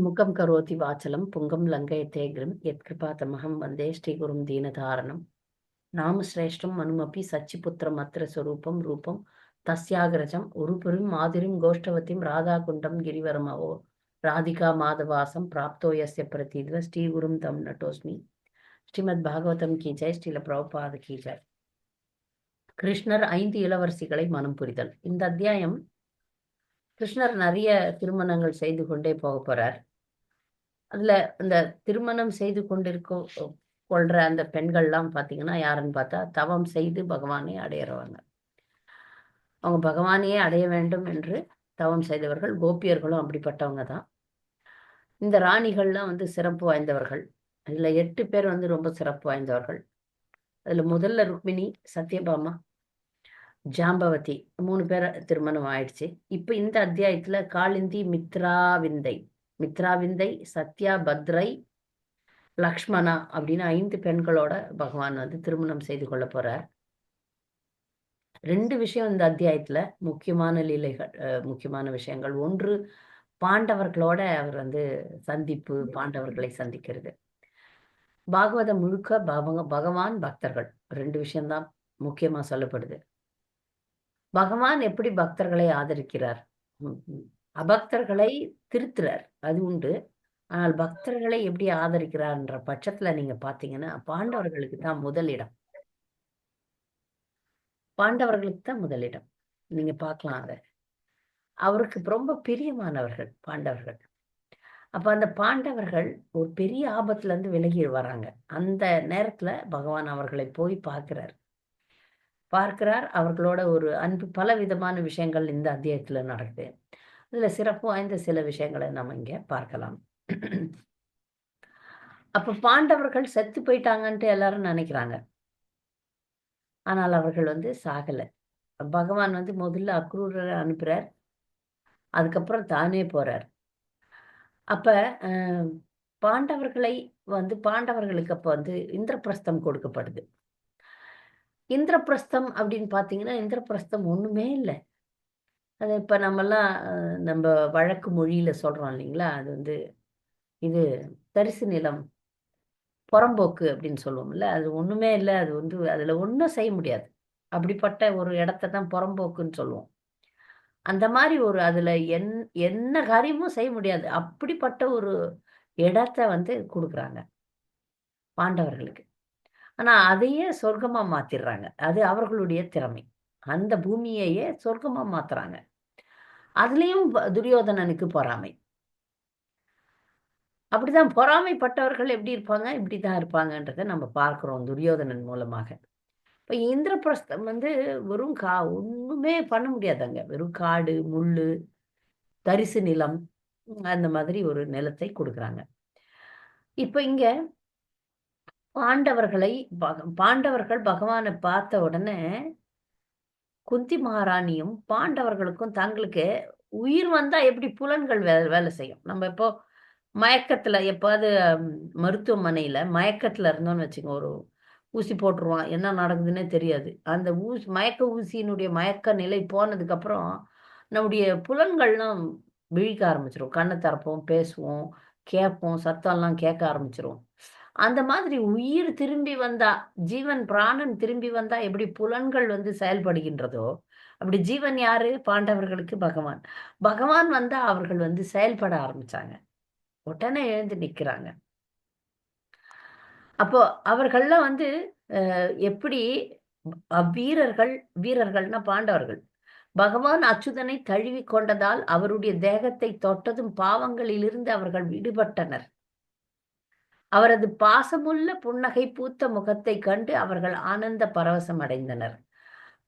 முகம் கரோதி வாச்சலம் புங்கம் லங்கயத்தேகிரம் யத்கிருபாதமகம் வந்தே ஸ்ரீகுரும் தீனதாரணம் நாமஸ்ரேஷ்டம் மனுமபி சச்சிபுத்திரம் அத்திர ஸ்வரூபம் ரூபம் தஸ்யாகிரஜம் உருபுரிம் மாதிரிம் கோஷ்டவதிம் ராதாகுண்டம் கிரிவரமவோ ராதிகா மாதவாசம் பிராப்தோ யஸ்ய பிரதீத்வ ஸ்ரீகுரும் தம் நட்டோஸ்மி. ஸ்ரீமத் பாகவதம் கி ஜெய். ஸ்ரீல பிரபுபாத கி ஜெய். கிருஷ்ணர் 5 இளவரசிகளை மனம் புரிதல். இந்த அத்தியாயம் கிருஷ்ணர் நிறைய திருமணங்கள் செய்து கொண்டே போக போறார். அதுல இந்த திருமணம் செய்து கொள்ற அந்த பெண்கள்லாம் பாத்தீங்கன்னா யாருன்னு பார்த்தா தவம் செய்து பகவானை அடையிறவங்க. அவங்க பகவானையே அடைய வேண்டும் என்று தவம் செய்தவர்கள். கோபியர்களும் அப்படிப்பட்டவங்க தான். இந்த ராணிகள்லாம் சிறப்பு வாய்ந்தவர்கள். அதுல 8 பேர் ரொம்ப சிறப்பு வாய்ந்தவர்கள். அதுல முதல்ல ருக்மிணி, சத்யபாமா, ஜாம்பவதி 3 பேர் திருமணம் ஆயிடுச்சு. இப்ப இந்த அத்தியாயத்துல காளிந்தி, மித்ராவிந்தை, சத்யா, பத்ரை, லக்ஷ்மணா அப்படின்னு 5 பெண்களோட பகவான் திருமணம் செய்து கொள்ள போறார். 2 விஷயம் இந்த அத்தியாயத்துல முக்கியமான லீலைகள், முக்கியமான விஷயங்கள். ஒன்று, பாண்டவர்களோட அவர் சந்திப்பு, பாண்டவர்களை சந்திக்கிறது. பாகவதம் முழுக்க பகவான் பக்தர்கள் 2 விஷயம்தான் முக்கியமா சொல்லப்படுது. பகவான் எப்படி பக்தர்களை ஆதரிக்கிறார், அபக்தர்களை திருத்துறார், அது உண்டு. ஆனால் பக்தர்களை எப்படி ஆதரிக்கிறார்ன்ற பட்சத்துல நீங்க பாத்தீங்கன்னா பாண்டவர்களுக்கு தான் முதலிடம். நீங்க பார்க்கலாம். அவருக்கு ரொம்ப பிரியமானவர்கள் பாண்டவர்கள். அப்ப அந்த பாண்டவர்கள் ஒரு பெரிய ஆபத்துல இருந்து விலகி வராங்க. அந்த நேரத்துல பகவான் அவர்களை போய் பார்க்கிறார். அவர்களோட ஒரு அன்பு, பல விதமான விஷயங்கள் இந்த அத்தியாயத்துல நடக்குது. அதுல சிறப்பு வாய்ந்த சில விஷயங்களை நம்ம இங்க பார்க்கலாம். அப்ப பாண்டவர்கள் செத்து போயிட்டாங்கன்ட்டு எல்லாரும் நினைக்கிறாங்க. ஆனால் அவர்கள் சாகல. பகவான் முதல்ல அக்ரூரரை அனுப்புறார். அதுக்கப்புறம் தானே போறார். அப்ப பாண்டவர்களை பாண்டவர்களுக்கு அப்ப இந்திரபிரஸ்தம் கொடுக்கப்படுது. இந்திரபிரஸ்தம் அப்படின்னு பாத்தீங்கன்னா இந்திரபிரஸ்தம் ஒண்ணுமே இல்லை. அது இப்ப நம்ம வழக்கு மொழியில சொல்றோம் இல்லைங்களா, அது இது தரிசு நிலம், புறம்போக்கு அப்படின்னு சொல்லுவோம்ல. அது ஒண்ணுமே இல்லை. அது அதுல ஒண்ணும் செய்ய முடியாது. அப்படிப்பட்ட ஒரு இடத்தை தான் புறம்போக்குன்னு சொல்லுவோம். அந்த மாதிரி அதுல என்ன காரியமும் செய்ய முடியாது. அப்படிப்பட்ட ஒரு இடத்தை கொடுக்குறாங்க பாண்டவர்களுக்கு. ஆனா அதையே சொர்க்கமா மாத்திடுறாங்க. அது அவர்களுடைய திறமை. அந்த பூமியையே சொர்க்கமா மாத்துறாங்க. அதுலயும் துரியோதனனுக்கு பொறாமை. அப்படிதான் பொறாமைப்பட்டவர்கள் எப்படி இருப்பாங்க, இப்படிதான் இருப்பாங்கன்றத நம்ம பார்க்கிறோம் துரியோதனன் மூலமாக. இப்ப இந்திரபிரஸ்தம் வெறும் ஒண்ணுமே பண்ண முடியாதுங்க. வெறும் காடு, முள்ளு, தரிசு நிலம், அந்த மாதிரி ஒரு நிலத்தை கொடுக்குறாங்க. இப்ப இங்க பாண்டவர்கள் பகவானை பார்த்த உடனே குந்தி மகாராணியும் பாண்டவர்களுக்கும் தங்களுக்கு உயிர் வந்தா எப்படி புலன்கள் வேலை செய்யும். நம்ம இப்போ மயக்கத்துல எப்பாவது மருத்துவமனையில மயக்கத்துல இருந்தோம்னு வச்சுக்கோங்க, ஒரு ஊசி போட்டுருவான், என்ன நடக்குதுன்னே தெரியாது. அந்த மயக்க ஊசியினுடைய மயக்க நிலை போனதுக்கு அப்புறம் நம்முடைய புலன்கள்லாம் விழிக்க ஆரம்பிச்சிரும். கண்ணை திறப்போம், பேசுவோம், கேட்போம், சத்தம்லாம் கேட்க ஆரம்பிச்சிரும். அந்த மாதிரி உயிர் திரும்பி வந்தா, ஜீவன் பிராணன் திரும்பி வந்தா எப்படி புலன்கள் செயல்படுகின்றதோ, அப்படி ஜீவன் யாரு? பாண்டவர்களுக்கு பகவான். பகவான் வந்தா அவர்கள் செயல்பட ஆரம்பிச்சாங்க. உடனே எழுந்து நிக்கிறாங்க. அப்போ அவர்கள்லாம் எப்படி வீரர்கள்னா பாண்டவர்கள். பகவான் அச்சுதனை தழுவி கொண்டதால் அவருடைய தேகத்தை தொட்டதும் பாவங்களிலிருந்து அவர்கள் விடுபட்டனர். அவரது பாசமுள்ள புன்னகை பூத்த முகத்தை கண்டு அவர்கள் ஆனந்த பரவசம் அடைந்தனர்.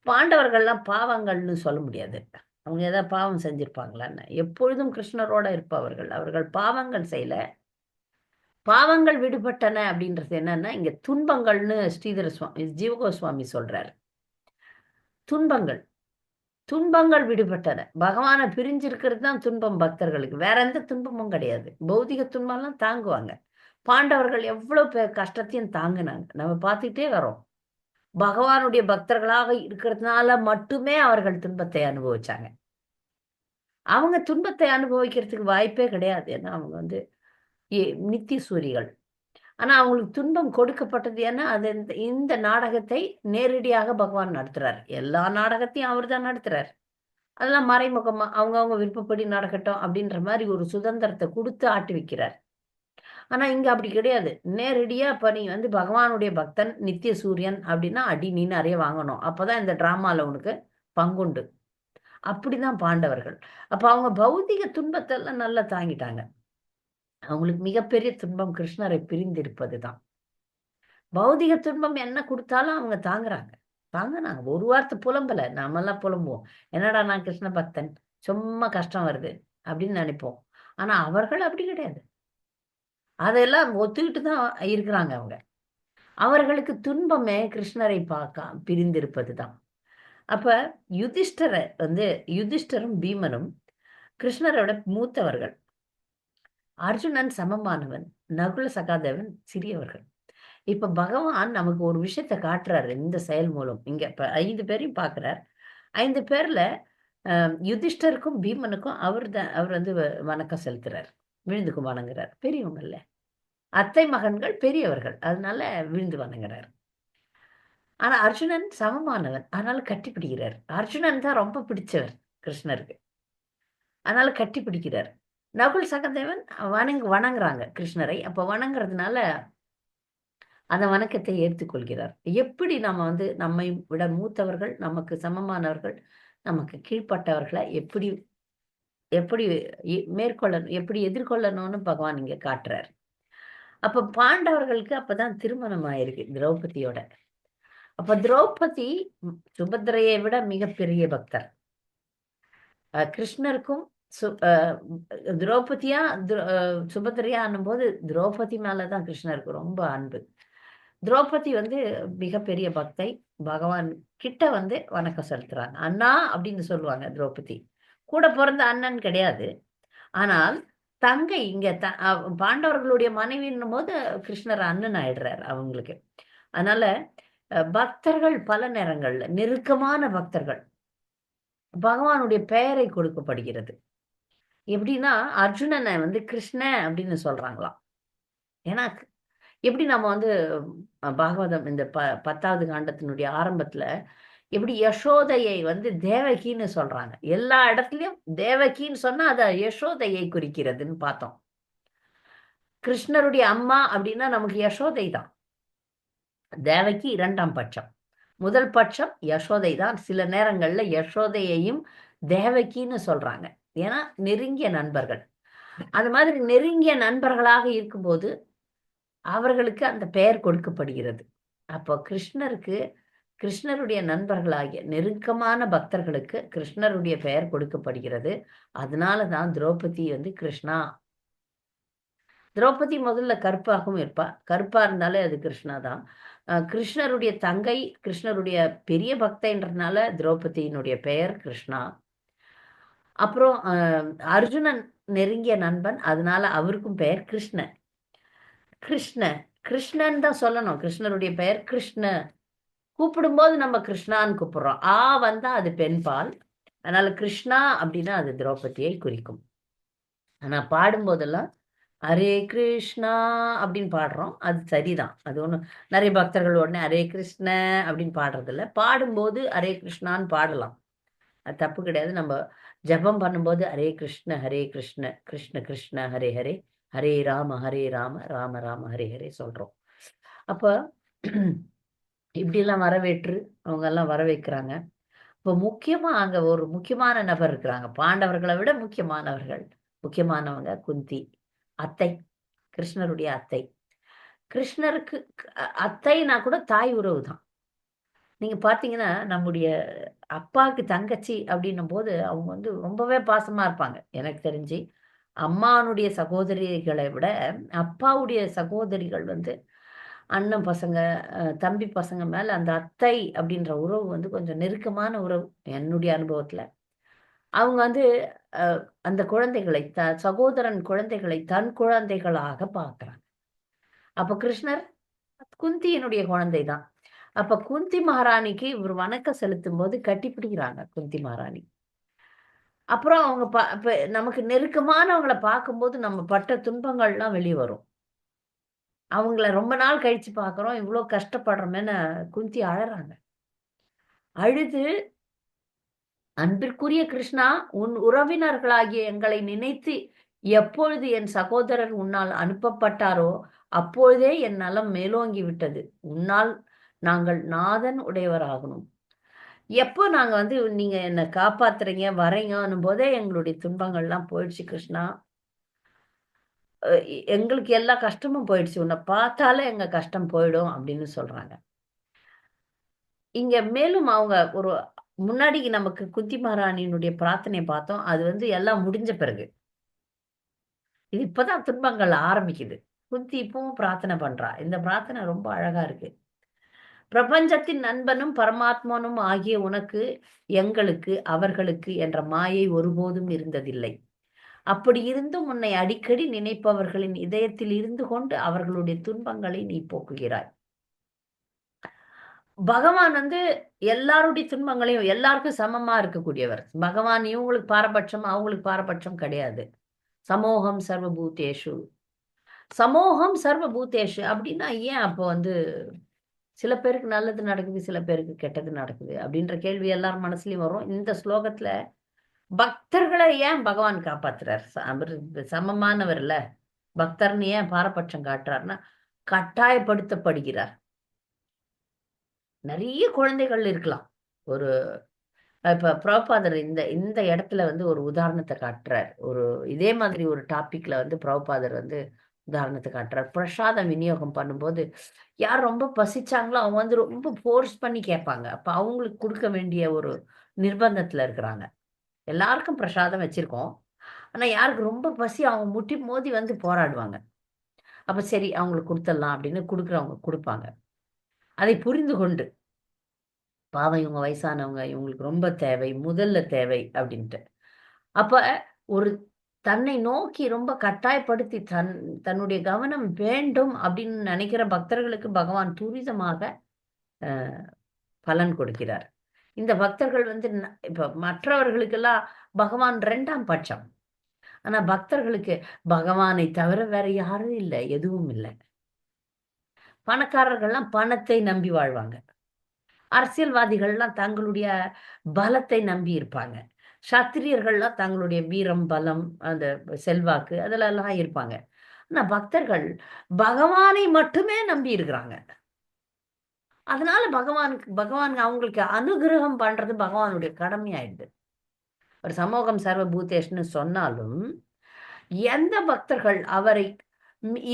பாண்டவர்கள்லாம் பாவங்கள்னு சொல்ல முடியாது. அவங்க ஏதாவது பாவம் செஞ்சிருப்பாங்களான்னு. எப்பொழுதும் கிருஷ்ணரோட இருப்பவர்கள். அவர்கள் பாவங்கள் செய்யல. பாவங்கள் விடுபட்டன அப்படின்றது என்னன்னா, இங்க துன்பங்கள்னு ஜீவகோஸ்வாமி சொல்றாரு. துன்பங்கள் விடுபட்டன. பகவானை பிரிஞ்சிருக்கிறது தான் துன்பம் பக்தர்களுக்கு. வேற எந்த துன்பமும் கிடையாது. பௌதிக துன்பம்லாம் தாங்குவாங்க. பாண்டவர்கள் எவ்வளவு கஷ்டத்தையும் தாங்கினாங்க. நம்ம பார்த்துட்டே வரோம். பகவானுடைய பக்தர்களாக இருக்கிறதுனால மட்டுமே அவர்கள் துன்பத்தை அனுபவிச்சாங்க. அவங்க துன்பத்தை அனுபவிக்கிறதுக்கு வாய்ப்பே கிடையாது. ஏன்னா அவங்க வந்து நித்திய சூரிகள். ஆனா அவங்களுக்கு துன்பம் கொடுக்கப்பட்டது. ஏன்னா அது இந்த நாடகத்தை நேரடியாக பகவான் நடத்துறார். எல்லா நாடகத்தையும் அவர் தான் நடத்துறார். அதெல்லாம் மறைமுகமா அவங்கவங்க விருப்பப்படி நடக்கட்டும் அப்படின்ற மாரி ஒரு சுதந்திரத்த குடுத்து ஆட்டி வைக்கிறார். ஆனா இங்க அப்படி கிடையாது. நேரடியா இப்ப நீ வந்து பகவானுடைய பக்தன், நித்திய சூரியன் அப்படின்னா, அடி நீ நெறைய வாங்கணும். அப்பதான் இந்த டிராமால உனக்கு பங்குண்டு. அப்படிதான் பாண்டவர்கள். அப்ப அவங்க பௌதிக துன்பத்தெல்லாம் நல்லா தாங்கிட்டாங்க. அவங்களுக்கு மிகப்பெரிய துன்பம் கிருஷ்ணரை பிரிந்திருப்பது தான். பௌதிக துன்பம் என்ன குடுத்தாலும் அவங்க தாங்குறாங்க. தாங்குனாங்க. ஒரு வார்த்தை புலம்பல. நாமெல்லாம் புலம்புவோம். என்னடா நான் கிருஷ்ண பக்தன். சும்மா கஷ்டம் வருது அப்படின்னு நெனைப்போம். ஆனா அவர்கள் அப்படி கிடையாது. அதெல்லாம் ஒத்துக்கிட்டு தான் இருக்கிறாங்க அவங்க. அவர்களுக்கு துன்பமே கிருஷ்ணரை பிரிந்திருப்பது தான். அப்ப யுதிஷ்டர வந்து யுதிஷ்டரும், பீமனும் கிருஷ்ணரோட மூத்தவர்கள். அர்ஜுனன் சமமானவன். நகுல, சகாதேவன் சிறியவர்கள். இப்ப பகவான் நமக்கு ஒரு விஷயத்த காட்டுறாரு இந்த செயல் மூலம். இங்க இப்ப 5 பேரையும் பார்க்கிறார். 5 பேர்ல யுதிஷ்டருக்கும், பீமனுக்கும் அவர் வந்து வணக்கம் செலுத்துறார். விழுந்துக்கும் வணங்குறார். பெரியவங்கல்ல. அத்தை மகன்கள் பெரியவர்கள். அதனால விழுந்து வணங்குறார். ஆனா அர்ஜுனன் சமமானவன். அதனால கட்டிப்பிடிக்கிறார். அர்ஜுனன் தான் ரொம்ப பிடிச்சவர் கிருஷ்ணருக்கு. அதனால கட்டிப்பிடிக்கிறார். நகுல், சகதேவன் வணங்குறாங்க கிருஷ்ணரை. அப்ப வணங்குறதுனால அந்த வணக்கத்தை ஏற்றுக்கொள்கிறார். எப்படி நம்ம வந்து நம்மை விட மூத்தவர்கள், நமக்கு சமமானவர்கள், நமக்கு கீழ்ப்பட்டவர்கள எப்படி எப்படி எப்படி எதிர்கொள்ளணும்னு பகவான் இங்க காட்டுறார். அப்ப பாண்டவர்களுக்கு அப்பதான் திருமணம் ஆயிருக்கு திரௌபதியோட. அப்ப திரௌபதி சுபத்திரையை விட மிகப்பெரிய பக்தர். கிருஷ்ணருக்கும் திரௌபதியா சுபத்திரையா ஆனும்போது திரௌபதி மேலதான் கிருஷ்ணருக்கு ரொம்ப அன்பு. திரௌபதி வந்து மிகப்பெரிய பக்தை. பகவான் கிட்ட வந்து வணக்கம் செலுத்துறாங்க. அண்ணா அப்படின்னு சொல்லுவாங்க திரௌபதி. கூட பிறந்த அண்ணன் கிடையாது. ஆனால் தங்கை இங்க பாண்டவர்களுடைய மனைவின்னும் போது கிருஷ்ணர் அண்ணன் ஆயிடுறார் அவங்களுக்கு. அதனால பக்தர்கள் பல நேரங்கள்ல நெருக்கமான பக்தர்கள் பகவானுடைய பெயரை கொடுக்கப்படுகிறது. எப்படின்னா அர்ஜுனனை வந்து கிருஷ்ண அப்படின்னு சொல்றாங்களாம். ஏன்னா எப்படி நம்ம வந்து பாகவதம் இந்த 10வது காண்டத்தினுடைய ஆரம்பத்துல எப்படி யசோதையை வந்து தேவகின்னு சொல்றாங்க. எல்லா இடத்துலயும் தேவகின்னு சொன்னா அத யசோதையை குறிக்கிறதுன்னு பார்த்தோம். கிருஷ்ணருடைய அம்மா அப்படின்னா நமக்கு யசோதை தான். தேவகி 2ஆம் பட்சம். முதல் பட்சம் யசோதை தான். சில நேரங்கள்ல யசோதையையும் தேவகின்னு சொல்றாங்க. ஏன்னா நெருங்கிய நண்பர்கள். அது மாதிரி நெருங்கிய நண்பர்களாக இருக்கும்போது அவர்களுக்கு அந்த பெயர் கொடுக்கப்படுகிறது. அப்போ கிருஷ்ணருடைய நண்பர்களாகிய நெருக்கமான பக்தர்களுக்கு கிருஷ்ணருடைய பெயர் கொடுக்கப்படுகிறது. அதனால தான் திரௌபதி வந்து கிருஷ்ணா. திரௌபதி முதல்ல கருப்பாகவும் இருப்பா. கருப்பா இருந்தாலே அது கிருஷ்ணா தான். கிருஷ்ணருடைய தங்கை, கிருஷ்ணருடைய பெரிய பக்தைன்றதுனால திரௌபதியினுடைய பெயர் கிருஷ்ணா. அப்புறம் அர்ஜுனன் நெருங்கிய நண்பன். அதனால அவருக்கும் பெயர் கிருஷ்ண. கிருஷ்ண கிருஷ்ணன் தான் சொல்லணும். கிருஷ்ணருடைய பெயர் கிருஷ்ண. கூப்பிடும்போது நம்ம கிருஷ்ணான்னு கூப்பிடுறோம். வந்தா அது பெண்பால். அதனால கிருஷ்ணா அப்படின்னா அது திரௌபதியை குறிக்கும். ஆனா பாடும்போதெல்லாம் ஹரே கிருஷ்ணா அப்படின்னு பாடுறோம். அது சரிதான். அது ஒண்ணும் நிறைய பக்தர்கள் உடனே ஹரே கிருஷ்ண அப்படின்னு பாடுறதில்ல. பாடும்போது ஹரே கிருஷ்ணான்னு பாடலாம். அது தப்பு கிடையாது. நம்ம ஜெபம் பண்ணும்போது ஹரே கிருஷ்ண கிருஷ்ண கிருஷ்ண ஹரே ஹரே, ஹரே ராம ராம ராம ஹரே ஹரே சொல்றோம். அப்ப இப்படிலாம் வரவேற்று அவங்க எல்லாம் வர வைக்கிறாங்க. இப்போ முக்கியமா அங்க ஒரு முக்கியமான நபர் இருக்கிறாங்க. பாண்டவர்களை விட முக்கியமானவர்கள். முக்கியமானவங்க குந்தி. அத்தை. கிருஷ்ணருடைய அத்தை. கிருஷ்ணருக்கு அத்தைனா கூட தாய் உறவு தான். நீங்க பார்த்தீங்கன்னா, நம்முடைய அப்பாவுக்கு தங்கச்சி அப்படின்னும்போது, அவங்க வந்து ரொம்பவே பாசமா இருப்பாங்க. எனக்கு தெரிஞ்சு. அம்மானுடைய சகோதரிகளை விட, அப்பாவுடைய சகோதரிகள் வந்து அண்ணன் பசங்க, தம்பி பசங்க மேல அந்த அத்தை அப்படின்ற உறவு வந்து கொஞ்சம் நெருக்கமான உறவு. என்னுடைய அனுபவத்துல. அவங்க வந்து அ அந்த குழந்தைகளை சகோதரன் குழந்தைகளை தன் குழந்தைகளாக பார்க்குறாங்க. அப்ப கிருஷ்ணர் குந்தியினுடைய குழந்தை தான். அப்ப குந்தி மகாராணிக்கு இவர் வணக்கம் செலுத்தும்போது கட்டிப்பிடிக்கிறாங்க குந்தி மகாராணி. அப்புறம் அவங்க இப்ப நமக்கு நெருக்கமானவங்கள பார்க்கும்போது நம்ம பட்ட துன்பங்கள்லாம் வெளிய வரும். அவங்கள ரொம்ப நாள் கழிச்சு பார்க்குறோம். இவ்ளோ கஷ்டப்படுறோமேன்னு குந்தி அழறாங்க. அழுது, "அன்பிற்குரிய கிருஷ்ணா, உன் உறவினர்களாகிய எங்களை நினைத்து எப்பொழுது என் சகோதரர் உன்னால் அனுப்பப்பட்டாரோ, அப்பொழுதே என் நலம் மேலோங்கி விட்டது. உன்னால் நாங்கள் நாதன் உடையவராகணும். எப்போ நாங்க வந்து நீங்க என்ன காப்பாத்துறீங்க, வரீங்கன்னும் போதே எங்களுடைய துன்பங்கள்லாம் போயிடுச்சு கிருஷ்ணா. எங்களுக்கு எல்லா கஷ்டமும் போயிடுச்சு. உன்ன பார்த்தாலே எங்க கஷ்டம் போயிடும்." அப்படின்னு சொல்றாங்க. இங்க மேலும் அவங்க ஒரு முன்னாடி நமக்கு குந்தி மகாராணியினுடைய பிரார்த்தனைய பார்த்தோம். அது வந்து எல்லாம் முடிஞ்ச பிறகு. இது இப்பதான் துன்பங்கள் ஆரம்பிக்குது. குந்தி இப்பவும் பிரார்த்தனை பண்றா. இந்த பிரார்த்தனை ரொம்ப அழகா இருக்கு. பிரபஞ்சத்தின் நண்பனும் பரமாத்மனும் ஆகிய உனக்கு, எங்களுக்கு, அவர்களுக்கு என்ற மாயை ஒருபோதும் இருந்ததில்லை. அப்படி இருந்தும் உன்னை அடிக்கடி நினைப்பவர்களின் இதயத்தில் இருந்து கொண்டு அவர்களுடைய துன்பங்களை நீ போக்குகிறாய். பகவான் வந்து எல்லாருடைய துன்பங்களையும் எல்லாருக்கும் சமமா இருக்கக்கூடியவர். பகவான் இவங்களுக்கு பாரபட்சம், அவங்களுக்கு பாரபட்சம் கிடையாது. சமோகம் சர்வபூதேஷு. சமோகம் சர்வபூதேஷு அப்படின்னா ஏன் அப்போ வந்து சில பேருக்கு நல்லது நடக்குது, சில பேருக்கு கெட்டது நடக்குது அப்படின்ற கேள்வி எல்லார் மனசுலயும் வரும். இந்த ஸ்லோகத்துல பக்தர்களை ஏன் பகவான் காப்பாத்துறார்? அவரு சமமானவர்ல. பக்தர்ன்னு ஏன் பாரபட்சம் காட்டுறார்ன்னா, கட்டாயப்படுத்தப்படுகிறார். நெறைய குழந்தைகள் இருக்கலாம். ஒரு இப்ப பிரபுபாதர் இந்த இந்த இடத்துல வந்து ஒரு உதாரணத்த காட்டுறார். இதே மாதிரி ஒரு டாபிக்ல வந்து பிரபுபாதர் வந்து உதாரணத்த காட்டுறார். பிரசாதம் விநியோகம் பண்ணும்போது, யார் ரொம்ப பசிச்சாங்களோ, அவங்க வந்து ரொம்ப ஃபோர்ஸ் பண்ணி கேட்பாங்க. அப்ப அவங்களுக்கு குடுக்க வேண்டிய ஒரு நிர்பந்தத்துல இருக்கிறாங்க. எல்லாருக்கும் பிரசாதம் வச்சிருக்கோம். ஆனா, யாருக்கு ரொம்ப பசி அவங்க முட்டி மோதி வந்து போராடுவாங்க. அப்ப சரி அவங்களுக்கு குடுத்துடலாம் அப்படின்னு குடுக்குறவங்க குடுப்பாங்க. அதை புரிந்து கொண்டு, பாவம் இவங்க வயசானவங்க, இவங்களுக்கு ரொம்ப தேவை, முதல்ல தேவை அப்படின்ட்டு. அப்ப ஒரு தன்னை நோக்கி ரொம்ப கட்டாயப்படுத்தி தன்னுடைய கவனம் வேண்டும் அப்படின்னு நினைக்கிற பக்தர்களுக்கு பகவான் துரிதமாக அ பலன் கொடுக்கிறார். இந்த பக்தர்கள் வந்து இப்ப மற்றவர்களுக்கெல்லாம் பகவான் 2ஆம் பட்சம். ஆனா பக்தர்களுக்கு பகவானை தவிர வேற யாரும் இல்ல, எதுவும் இல்ல. பணக்காரர்கள்லாம் பணத்தை நம்பி வாழ்வாங்க. அரசியல்வாதிகள்லாம் தங்களுடைய பலத்தை நம்பி இருப்பாங்க. சத்திரியர்கள்லாம் தங்களுடைய வீரம், பலம், அந்த செல்வாக்கு அதுலலாம் இருப்பாங்க. ஆனா பக்தர்கள் பகவானை மட்டுமே நம்பி இருக்கிறாங்க. அதனால பகவான் அவங்களுக்கு அனுகிரகம் பண்றது பகவானுடைய கடமையாயிடுது. ஒரு சமூகம் சர்வ பூதேஷ்ன்னு சொன்னாலும், எந்த பக்தர்கள் அவரை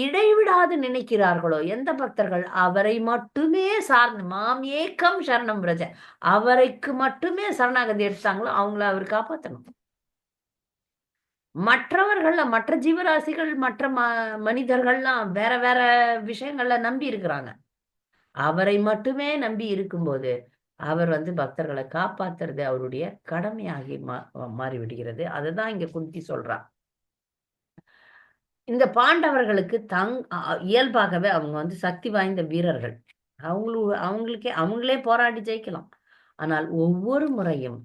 இடைவிடாது நினைக்கிறார்களோ, எந்த பக்தர்கள் அவரை மட்டுமே சார்ந்து மாம் ஏக்கம் சரணம் பிரஜ அவரைக்கு மட்டுமே சரணாகதி எடுத்தாங்களோ, அவங்கள அவர் காப்பாத்தணும். மற்ற ஜீவராசிகள், மற்ற மனிதர்கள்லாம் வேற வேற விஷயங்கள்ல நம்பி இருக்கிறாங்க. அவரை மட்டுமே நம்பி இருக்கும்போது, அவர் வந்து பக்தர்கள காப்பாத்துறது அவருடைய கடமையாகி மாறிவிடுகிறது. அதுதான் இங்க குந்தி சொல்றா. இந்த பாண்டவர்களுக்கு இயல்பாகவே அவங்க வந்து சக்தி வாய்ந்த வீரர்கள். அவங்களே போராடி ஜெயிக்கலாம். ஆனால் ஒவ்வொரு முறையும்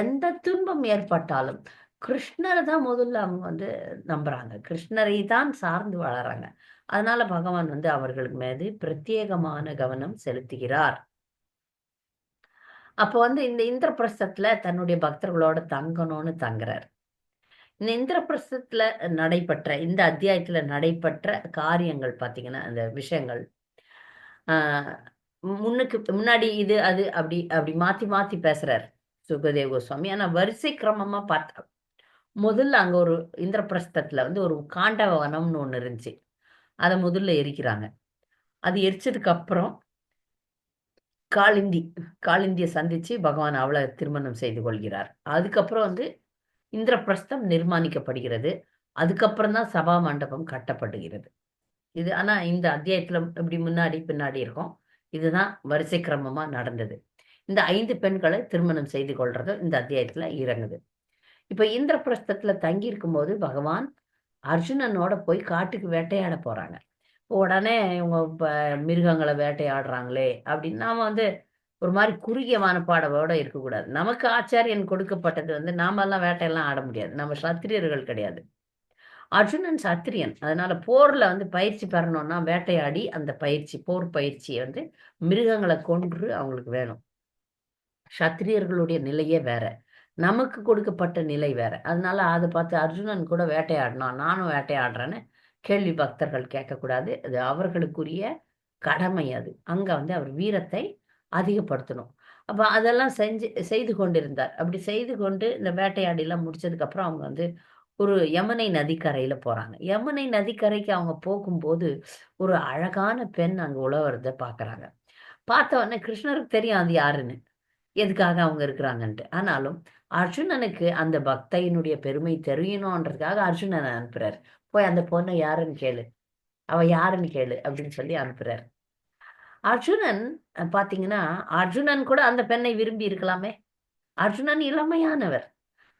எந்த துன்பம் ஏற்பட்டாலும், கிருஷ்ணர தான் முதல்ல அவங்க வந்து நம்புறாங்க. கிருஷ்ணரை தான் சார்ந்து வாழறாங்க. அதனால பகவான் வந்து அவர்கள் மீது பிரத்யேகமான கவனம் செலுத்துகிறார். அப்ப வந்து இந்த இந்திரபிரஸ்தத்துல தன்னுடைய பக்தர்களோட தங்கணும்னு தங்குறார். இந்த இந்திரபிரஸ்தத்துல இந்த அத்தியாயத்துல நடைபெற்ற காரியங்கள் பார்த்தீங்கன்னா, அந்த விஷயங்கள், ஆ முன்னுக்கு முன்னாடி இது, அது அப்படி அப்படி மாத்தி மாத்தி பேசுறார் சுகதேவ கோஸ்வாமி. ஆனா வரிசை கிரமமா பார்த்தா, முதல்ல அங்க ஒரு இந்திரபிரஸ்தத்துல வந்து ஒரு காண்டவ வனம்னு ஒண்ணு இருந்துச்சு. அத முதல்ல எரிக்கிறாங்க. அது எரிச்சதுக்கு அப்புறம் காளிந்தி காளிந்திய சந்திச்சு பகவான் அவள திருமணம் செய்து கொள்கிறார். அதுக்கப்புறம் வந்து இந்திரபிரஸ்தம் நிர்மாணிக்கப்படுகிறது. அதுக்கப்புறம் தான் சபா மண்டபம் கட்டப்படுகிறது. இது ஆனா இந்த அத்தியாயத்துல இப்படி முன்னாடி, பின்னாடி இருக்கும். இதுதான் வரிசை கிரமமா நடந்தது. இந்த 5 பெண்களை திருமணம் செய்து கொள்றது இந்த அத்தியாயத்துல இறங்குது. இப்ப இந்திரபிரஸ்தத்துல தங்கி இருக்கும்போது பகவான் அர்ஜுனனோட போய் காட்டுக்கு வேட்டையாட போறாங்க. உடனே இவங்க மிருகங்கள வேட்டையாடுறாங்களே அப்படின்னு நாம வந்து ஒரு மாதிரி குறுகிய மனப்பாடவோட இருக்கக்கூடாது. நமக்கு ஆச்சாரியன் கொடுக்கப்பட்டது வந்து நாமெல்லாம் வேட்டையெல்லாம் ஆட முடியாது. நம்ம சத்திரியர்கள் கிடையாது. அர்ஜுனன் சத்திரியன். அதனால போர்ல வந்து பயிற்சி பெறணும்னா வேட்டையாடி அந்த பயிற்சி, போர் பயிற்சியை வந்து மிருகங்களை கொன்று அவங்களுக்கு வேணும். சத்திரியர்களுடைய நிலையே வேற. நமக்கு கொடுக்கப்பட்ட நிலை வேற. அதனால அதை பார்த்து அர்ஜுனன் கூட வேட்டையாடினான். நானும் வேட்டையாடுறேன்னு கேள்வி பக்தர்கள் கேட்கக்கூடாது. அது அவர்களுக்குரிய கடமை அது. அங்க வந்து அவர் வீரத்தை அதிகப்படுத்தணும். அப்ப அதெல்லாம் செய்து கொண்டிருந்தார். அப்படி செய்து கொண்டு இந்த வேட்டையாடிலாம் முடிச்சதுக்கப்புறம் அவங்க வந்து ஒரு யமுனை நதிக்கரையில போறாங்க. யமுனை நதிக்கரைக்கு அவங்க போகும்போது, ஒரு அழகான பெண் அங்க உலவுறத பார்க்குறாங்க. பார்த்த உடனே கிருஷ்ணருக்கு தெரியும் அது யாருன்னு. எதுக்காக அவங்க இருக்கிறாங்கன்ட்டு. ஆனாலும் அர்ஜுனனுக்கு அந்த பக்தையினுடைய பெருமை தெரியணுன்றதுக்காக அர்ஜுனன அனுப்புறாரு. "போய் அந்த பொண்ண யாருன்னு கேளு. அவ யாருன்னு கேளு" அப்படின்னு சொல்லி அனுப்புறாரு. அர்ஜுனன் பார்த்தீங்கன்னா, அர்ஜுனன் கூட அந்த பெண்ணை விரும்பி இருக்கலாமே! அர்ஜுனன் இளமையானவர்.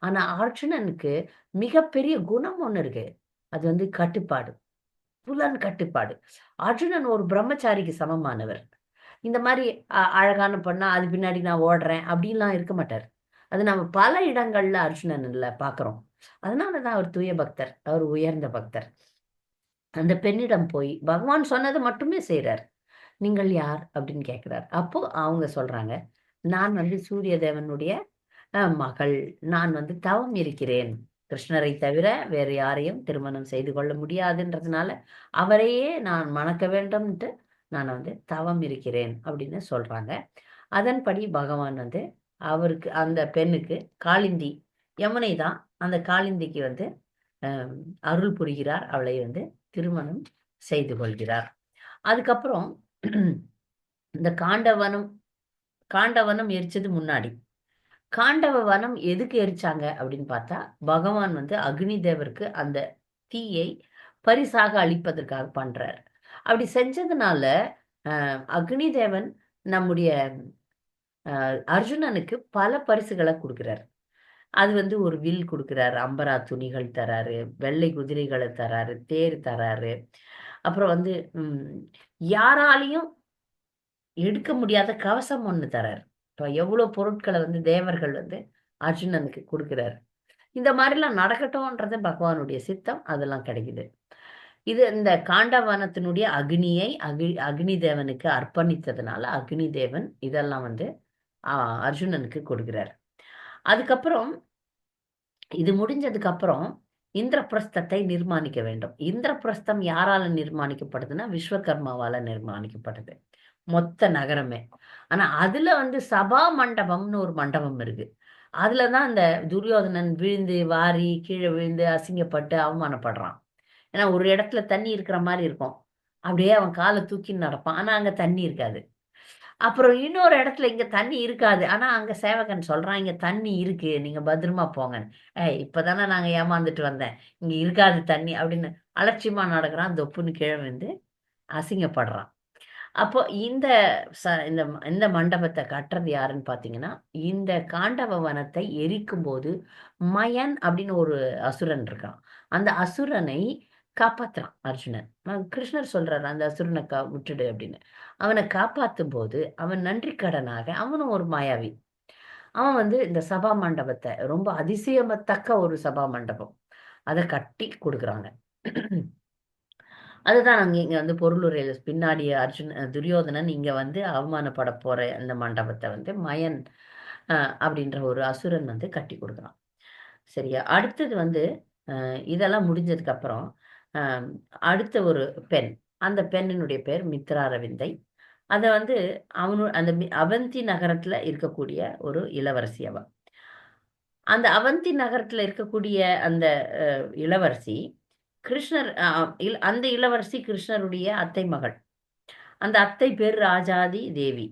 ஆனா அர்ஜுனனுக்கு மிகப்பெரிய குணம் ஒண்ணு இருக்கு. அது வந்து கட்டுப்பாடு. புலன் கட்டுப்பாடு. அர்ஜுனன் ஒரு பிரம்மச்சாரிக்கு சமமானவர். இந்த மாரி அழகான பொண்ணா, அது பின்னாடி நான் ஓடுறேன் அப்டின்லாம் இருக்க மாட்டாரு. அது நம்ம பல இடங்கள்ல அர்ஜுனன்ல பார்க்குறோம். அதனால தான் அவர் தூய பக்தர். அவர் உயர்ந்த பக்தர். அந்த பெண்ணிடம் போய் பகவான் சொன்னது மட்டுமே செய்றார். "நீங்கள் யார்?" அப்படின்னு கேட்கிறார். அப்போ அவங்க சொல்றாங்க, "நான் வந்து சூரிய தேவனுடைய மகள். நான் வந்து தவம் இருக்கிறேன். கிருஷ்ணரை தவிர வேறு யாரையும் திருமணம் செய்து கொள்ள முடியாதுன்றதுனால, அவரையே நான் மணக்க வேண்டும்ன்ட்டு நான் வந்து தவம் இருக்கிறேன்." அப்படின்னு சொல்றாங்க. அதன்படி பகவான் வந்து அவருக்கு அந்த பெண்ணுக்கு காளிந்தி யமுனை தான். அந்த காளிந்திக்கு வந்து அ அருள் புரிகிறார். அவளை வந்து திருமணம் செய்து கொள்கிறார். அதுக்கப்புறம் இந்த காண்டவனம் காண்டவனம் எரிச்சது முன்னாடி. காண்டவ வனம் எதுக்கு எரிச்சாங்க அப்படின்னு பார்த்தா, பகவான் வந்து அக்னி தேவருக்கு அந்த தீயை பரிசாக அளிப்பதற்காக பண்றாரு. அப்படி செஞ்சதுனால, அக்னி தேவன் நம்முடைய அர்ஜுனனுக்கு பல பரிசுகள குடுக்குறாரு. அது வந்து ஒரு வில் குடுக்குறாரு, அம்பரா துணிகள் தராரு, வெள்ளை குதிரைகள தராரு, தேர் தராரு. அப்புறம் வந்து ம் யாராலயும் எடுக்க முடியாத கவசம் ஒண்ணு தராரு. இப்ப எவ்வளோ பொருட்கள வந்து தேவர்கள் வந்து அர்ஜுனனுக்கு குடுக்குறாரு. இந்த மாரிலாம் நடக்கட்டும்ன்றது பகவானுடைய சித்தம். அதெல்லாம் கிடைக்குது. இது இந்த காண்டவனத்தினுடைய அக்னியை அக்னி தேவனுக்கு அர்ப்பணித்ததுனால, அக்னி தேவன் இதெல்லாம் வந்து அ அர்ஜுனனுக்கு கொடுக்கிறார். அதுக்கப்புறம் இது முடிஞ்சதுக்கு அப்புறம் இந்திரபிரஸ்தத்தை நிர்மாணிக்க வேண்டும். இந்திரபிரஸ்தம் யாரால நிர்மாணிக்கப்படுதுன்னா, விஸ்வகர்மாவால நிர்மாணிக்கப்படுது. மொத்த நகரமே. ஆனா, அதுல வந்து சபா மண்டபம்னு ஒரு மண்டபம் இருக்கு. அதுல தான் இந்த துரியோதனன் விழுந்து, வாரி கீழ விழுந்து அசிங்கப்பட்டு அவமானப்படுறான். ஏன்னா, ஒரு இடத்துல தண்ணி இருக்கிற மாரி இருக்கும். அப்படியே அவன் கால தூக்கின்னு நடப்பான். ஆனா, அங்க தண்ணி இருக்காது. அப்புறம் இன்னொரு இடத்துல இங்க தண்ணி இருக்காது. ஆனா, அங்க சேவகன் சொல்றான், "இங்க தண்ணி இருக்கு. நீங்க பத்திரமா போங்கன்னு." "ஏய் இப்பதானே நாங்க ஏமாந்துட்டு வந்தேன். இங்க இருக்காது தண்ணி." அப்படின்னு அலட்சியமா நடக்குறான். தொப்புன்னு கீழ விழுந்து அசிங்கப்படுறான். அப்போ இந்த இந்த இந்த மண்டபத்த கட்டுறது யாருன்னு பார்த்தீங்கன்னா, இந்த காண்டவ வனத்தை எரிக்கும்போது, மயன் அப்படின்னு ஒரு அசுரன் இருக்கான். அந்த அசுரனை காப்பாத்துறான் அர்ஜுனன். கிருஷ்ணர் சொல்றாரு, "அந்த அசுரன விட்டுடு" அப்படின்னு. அவன காப்பாத்தும்போது, அவன் நன்றி கடனாக அவனும் ஒரு மாயாவி. அவன் வந்து இந்த சபா மண்டபத்த ரொம்ப அதிசயத்தக்க ஒரு சபா மண்டபம். அத கட்டி குடுக்குறாங்க. அதுதான் நாங்க இங்க வந்து பொருளுரையில பின்னாடி துரியோதனன் இங்க வந்து அவமானப்பட போற அந்த மண்டபத்த வந்து மயன் அ அப்படின்ற ஒரு அசுரன் வந்து கட்டிக் குடுக்குறான். சரியா? அடுத்தது வந்து இதெல்லாம் முடிஞ்சதுக்கு அப்புறம், அ அடுத்த ஒரு பெண். அந்த பெண்ணினுடைய பேர் மித்ரா அரவிந்தை. அத வந்து அந்த அவந்தி நகரத்துல இருக்கக்கூடிய ஒரு இளவரசி அவ. அந்த அவந்தி நகரத்துல இருக்கக்கூடிய அந்த இளவரசி, கிருஷ்ணர் அ இல் அந்த இளவரசி கிருஷ்ணருடைய அத்தை மகள். அந்த அத்தை பேரு ராஜாதி தேவி.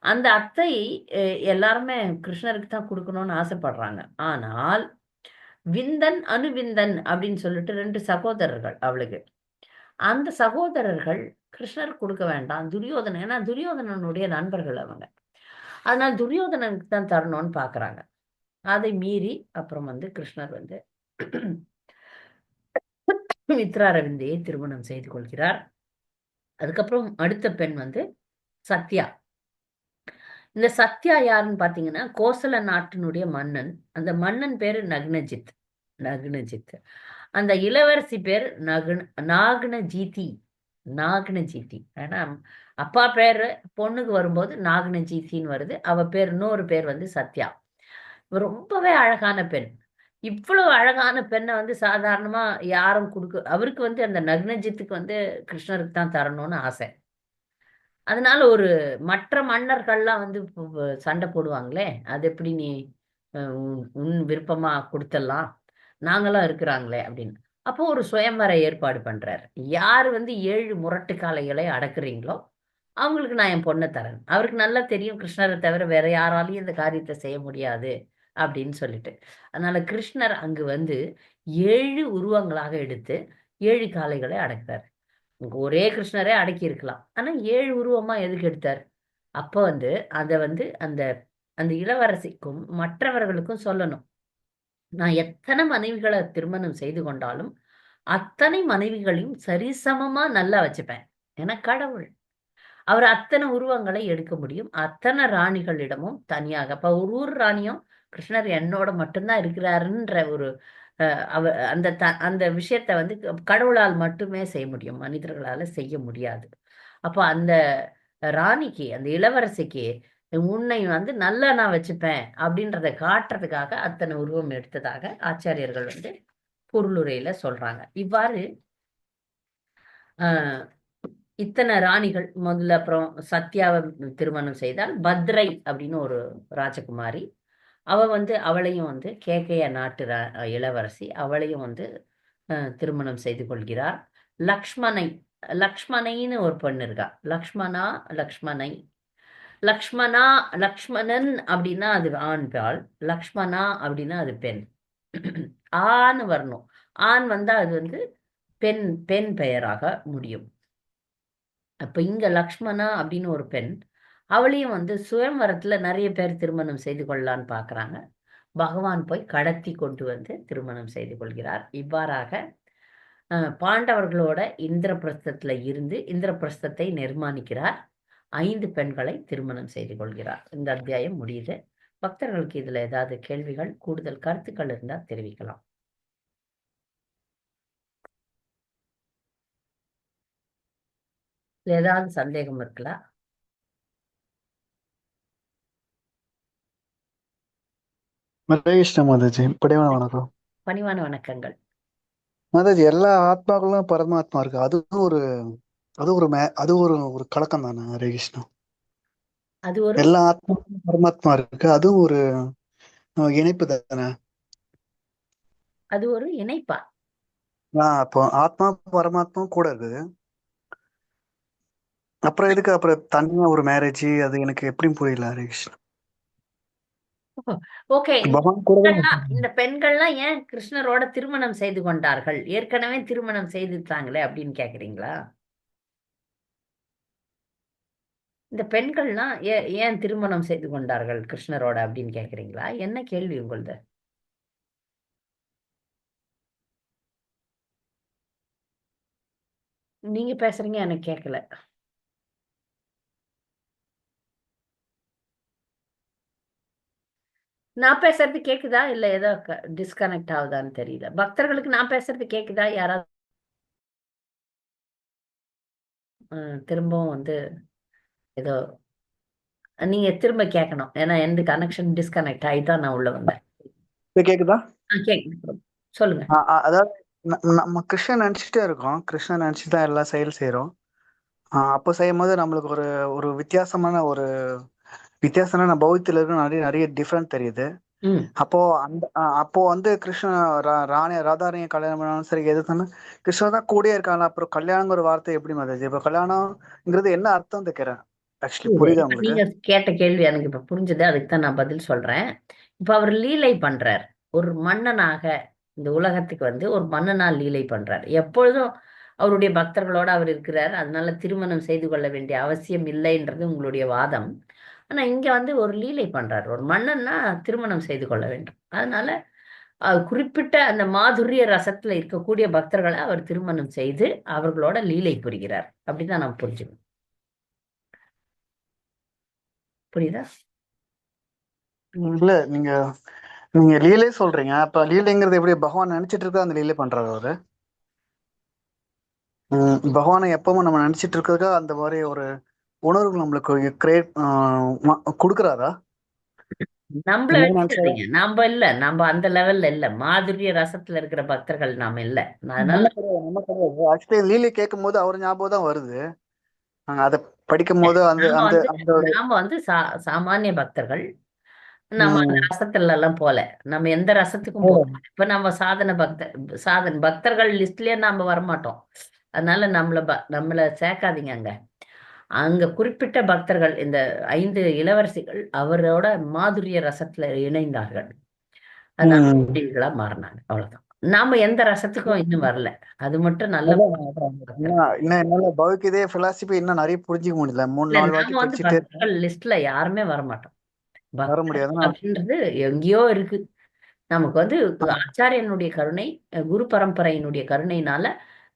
அந்த அத்தை எ எல்லாருமே கிருஷ்ணருக்கு தான் குடுக்கணும்னு ஆசைப்படுறாங்க. ஆனால், விந்தன், அனுவிந்தன் அப்படின்னு சொல்லிட்டு 2 சகோதரர்கள் அவளுக்கு. அந்த சகோதரர்கள் கிருஷ்ணருக்கு குடுக்க வேண்டாம். துரியோதனன் ஏன்னா துரியோதனனுடைய நண்பர்கள் அவங்க. அதனால துரியோதனனுக்கு தான் தரணும்னு பார்க்குறாங்க. அதை மீறி அப்புறம் வந்து கிருஷ்ணர் வந்து மித்ரா அரவிந்தையை திருமணம் செய்து கொள்கிறார். அதுக்கப்புறம் அடுத்த பெண் வந்து சத்யா. இந்த சத்யா யாருன்னு பாத்தீங்கன்னா கோசல நாட்டினுடைய மன்னன். அந்த மன்னன் பேரு நக்னஜித். நக்னஜித். அந்த இளவரசி பேர் நாகனஜீதி. நாகனஜீதி. ஏன்னா அப்பா பேரு பொண்ணுக்கு வரும்போது நாகனஜீத்தின்னு வருது. அவ பேர் இன்னொரு பேர் வந்து சத்யா. ரொம்பவே அழகான பெண். இவ்வளவு அழகான பெண்ணை வந்து சாதாரணமா யாரும் அவருக்கு வந்து அந்த நக்னஜித்துக்கு வந்து கிருஷ்ணருக்கு தான் தரணும்னு ஆசை. அதனால மற்ற மன்னர்கள்லாம் வந்து சண்டை போடுவாங்களே, அது எப்படி நீ உன் விருப்பமா கொடுத்துடலாம், நாங்களாம் இருக்கிறாங்களே அப்படின்னு. அப்போ ஒரு சுயம்வர ஏற்பாடு பண்றாரு. யார் வந்து 7 முரட்டுக்காளைகளை அடக்குறீங்களோ அவங்களுக்கு நான் என் பொண்ணை தரேன். அவருக்கு நல்லா தெரியும் கிருஷ்ணரை தவிர வேற யாராலையும் இந்த காரியத்தை செய்ய முடியாது அப்படின்னு சொல்லிட்டு. அதனால கிருஷ்ணர் அங்கு வந்து 7 உருவங்களாக எடுத்து 7 காளைகளை அடக்குறாரு. ஒரே கிருஷ்ணரே அடக்கி இருக்கலாம். ஆனா 7 உருவமா எதுக்கு எடுத்தார்? அப்ப வந்து அத வந்து அந்த அந்த இளவரசிக்கும் மற்றவர்களுக்கும் சொல்லணும். நான் எத்தனை மனைவிகளை திருமணம் செய்து கொண்டாலும் அத்தனை மனைவிகளையும் சரிசமமா நல்லா வச்சுப்பேன். ஏன்னா கடவுள். அவர் அத்தனை உருவங்களை எடுக்க முடியும். அத்தனை ராணிகளிடமும் தனியாக. அப்ப ஒரு ராணியும் கிருஷ்ணர் என்னோட மட்டும்தான் இருக்கிறாருன்ற ஒரு அந்த விஷயத்த வந்து கடவுளால் மட்டுமே செய்ய முடியும். மனிதர்களால செய்ய முடியாது. அப்ப அந்த ராணிக்கு, அந்த இளவரசிக்கு உன்னை வந்து நல்லா நான் வச்சுப்பேன் அப்படின்றத காட்டுறதுக்காக அத்தனை உருவம் எடுத்ததாக ஆச்சாரியர்கள் வந்து பொருளுரையில சொல்றாங்க. இவ்வாறு ஆஹ் இத்தனை ராணிகள் முதல்ல, அப்புறம் சத்யாவை திருமணம் செய்தால் பத்ரை அப்படின்னு ஒரு ராஜகுமாரி. அவளையும் வந்து கேக்கைய நாட்டு இளவரசி அவளையும் வந்து திருமணம் செய்து கொள்கிறார். லக்ஷ்மணை லக்ஷ்மணைன்னு ஒரு பெண் இருக்கா. லக்ஷ்மணை லக்ஷ்மணா லக்ஷ்மணன் அப்படின்னா அது ஆண் பால், லக்ஷ்மணா அப்படின்னா அது பெண். ஆன்னு வரணும். ஆண் வந்தா அது வந்து பெண் பெண் பெயராக முடியும். அப்ப இங்க லக்ஷ்மணா அப்படின்னு ஒரு பெண், அவளையும் வந்து சுயம்வரத்துல நிறைய பேர் திருமணம் செய்து கொள்ளலான்னு பாக்குறாங்க. பகவான் போய் கடத்தி கொண்டு வந்து திருமணம் செய்து கொள்கிறார். இவ்வாறாக பாண்டவர்களோட இந்திரபிரஸ்தத்துல இருந்து இந்திரபிரஸ்தத்தை நிர்மாணிக்கிறார். 5 பெண்களை திருமணம் செய்து கொள்கிறார். இந்த அத்தியாயம் முடியுது. பக்தர்களுக்கு இதுல ஏதாவது கேள்விகள், கூடுதல் கருத்துக்கள் இருந்தா தெரிவிக்கலாம். ஏதாவது சந்தேகம் இருக்கலாம்? மகேஷ்ண மாதாஜி, படைவான வணக்கம். பணிவான வணக்கங்கள். மாதாஜி, எல்லா ஆத்மாக்களும் பரமாத்மா இருக்கு. அது ஒரு கலக்கம் தானே ஹரே கிருஷ்ணா? அது ஒரு எல்லா ஆத்மாக்களும் பரமாத்மா இருக்கு, அதுவும் ஒரு இணைப்பு தானே? அது ஒரு இணைப்பா? அப்போ ஆத்மா பரமாத்மா கூட இருக்குது. அப்புறம் எதுக்கு அப்புறம் தனியா ஒரு மேரேஜ்? அது எனக்கு எப்படியும் புரியல ஹரே கிருஷ்ணா. ஓகே. பகவான் கூட தான் இந்த பெண்கள்லாம் ஏன் கிருஷ்ணரோட திருமணம் செய்து கொண்டார்கள்? ஏற்கனவே திருமணம் செய்துட்டாங்களே அப்படின்னு கேக்குறீங்களா? இந்த பெண்கள்லாம் ஏன் திருமணம் செய்து கொண்டார்கள் கிருஷ்ணரோட அப்படின்னு கேக்குறீங்களா? என்ன கேள்வி உங்களது? நீங்க பேசுறீங்க, எனக்கு கேட்கல. நான் பேசுறது கேக்குதா இல்ல ஏதோ டிஸ்கனெக்ட் ஆகுதான்னு தெரியல. பக்தர்களுக்கு நான் பேசுறது கேக்குதா? யாராவது திரும்பவும் வந்து ஏதோ நீங்க திரும்ப கேட்கணும். ஏன்னா எந்த கனெக்ஷன் டிஸ்கனெக்ட் ஆகிதான் நான் உள்ள வந்தேன். இப்ப கேக்குதா? கேக்குது, சொல்லுங்க. அதாவது நம்ம கிருஷ்ணன் நினைச்சிட்டே இருக்கோம், கிருஷ்ணன் நினைச்சுதான் எல்லா செயல் செய்யறோம். அப்போ செய்யும் போது நம்மளுக்கு ஒரு ஒரு வித்தியாசமான பௌத்தில இருக்கு, நிறைய நிறைய டிஃப்ரெண்ட் தெரியுது. ம் அப்போ வந்து கிருஷ்ண ராதாரணிய கல்யாணம் பண்ணாலும் சரி, எது சொன்னா கிருஷ்ணன் தான் கூடயே இருக்காங்க. அப்புறம் கல்யாணங்கிற வார்த்தை எப்படி மாதாஜி? இப்ப கல்யாணம்ங்கிறது என்ன அர்த்தம் கேக்குறேன். ஆக்சுவலி புரியுது. புரியுதா இப்ப உங்களுக்கு? நீங்க கேட்ட கேள்வி எனக்கு இப்ப புரிஞ்சது. அதுக்கு தான் நான் பதில் சொல்றேன். இப்ப அவர் லீலை பண்றார். ஒரு மன்னனாக இந்த உலகத்துக்கு வந்து ஒரு மன்னனா லீலை பண்றார். எப்பொழுதும் அவருடைய பக்தர்களோட அவர் இருக்கிறார். அதனால திருமணம் செய்து கொள்ள வேண்டிய அவசியம் இல்லைன்றது உங்களுடைய வாதம். ஆனா இங்க வந்து ஒரு லீலை பண்றார். ஒரு மன்னன்னா திருமணம் செய்து கொள்ள வேண்டும். அதனால குறிப்பிட்ட அந்த மாதுரிய ரசத்துல இருக்கக்கூடிய பக்தர்களை அவர் திருமணம் செய்து அவர்களோட லீலை புரிகிறார். அப்படிதான் நான் புரிஞ்சுக்கணும். புரியுதா? இல்ல நீங்க நீங்க லீலே சொல்றீங்க. அப்ப லீலைங்கிறது எப்படி பகவான் நினைச்சிட்டு இருக்கா அந்த லீலை பண்றாரு அவரு? பகவானை எப்பவும் நம்ம நினைச்சிட்டு இருக்கிறதுக்கா அந்த மாதிரி ஒரு உணர்வு நம்மளுக்கு கிரியேட் கொடுக்குறாரா? நம்மள இந்த மாதிரி நினைச்சாதான் வச்சுக்காதீங்க. நாம இல்ல, நம்ம அந்த லெவல்ல இல்ல. மாதுரிய ரசத்துல இருக்கிற பக்தர்கள் நாம இல்ல. அதனால நம்ம கிடையாது. ஆக்சுவலி லீலை கேட்கும் போது அவர் ஞாபகம் தான் வருது. அதை படிக்கும் போது அந்த நாம அந்த வந்து அந்த நாம வந்து சாமானிய பக்தர்கள். நம்ம அந்த ம், ரசத்துல எல்லாம் போல. நம்ம எந்த ரசத்துக்கும் போக போறோம். இப்ப நம்ம பக்தர்கள் லிஸ்ட்லயே நாம வரமாட்டோம். அதனால நம்மள சேர்க்காதீங்க அங்க. அங்க குறிப்பிட்ட பக்தர்கள், இந்த 5 இளவரசிகள் அவரோட மாதுரிய ரசத்துல இணைந்தார்கள். அதனால ம். கோபிகளா மாறினாங்க. அவ்வளவுதான். நாம எந்த ரசத்துக்கும் இன்னும் வரல. அது மட்டும் நல்ல அதான், அதான். பக்தர். இன்னும் என்னால பகவத்கீதைய பிலாசபி இன்னும் நிறைய புரிஞ்சுக்க முடியல. மூணு இல்ல, நாலு நாம வாட்டி வந்து படிச்சுட்டு பக்தர்கள் லிஸ்ட்ல யாருமே வரமாட்டோம். வர பக்தர் முடியாதுன்னா அப்படின்றது எங்கேயோ இருக்கு. நமக்கு வந்து ஆச்சாரியனுடைய கருணை, குரு பரம்பரையினுடைய கருணையினால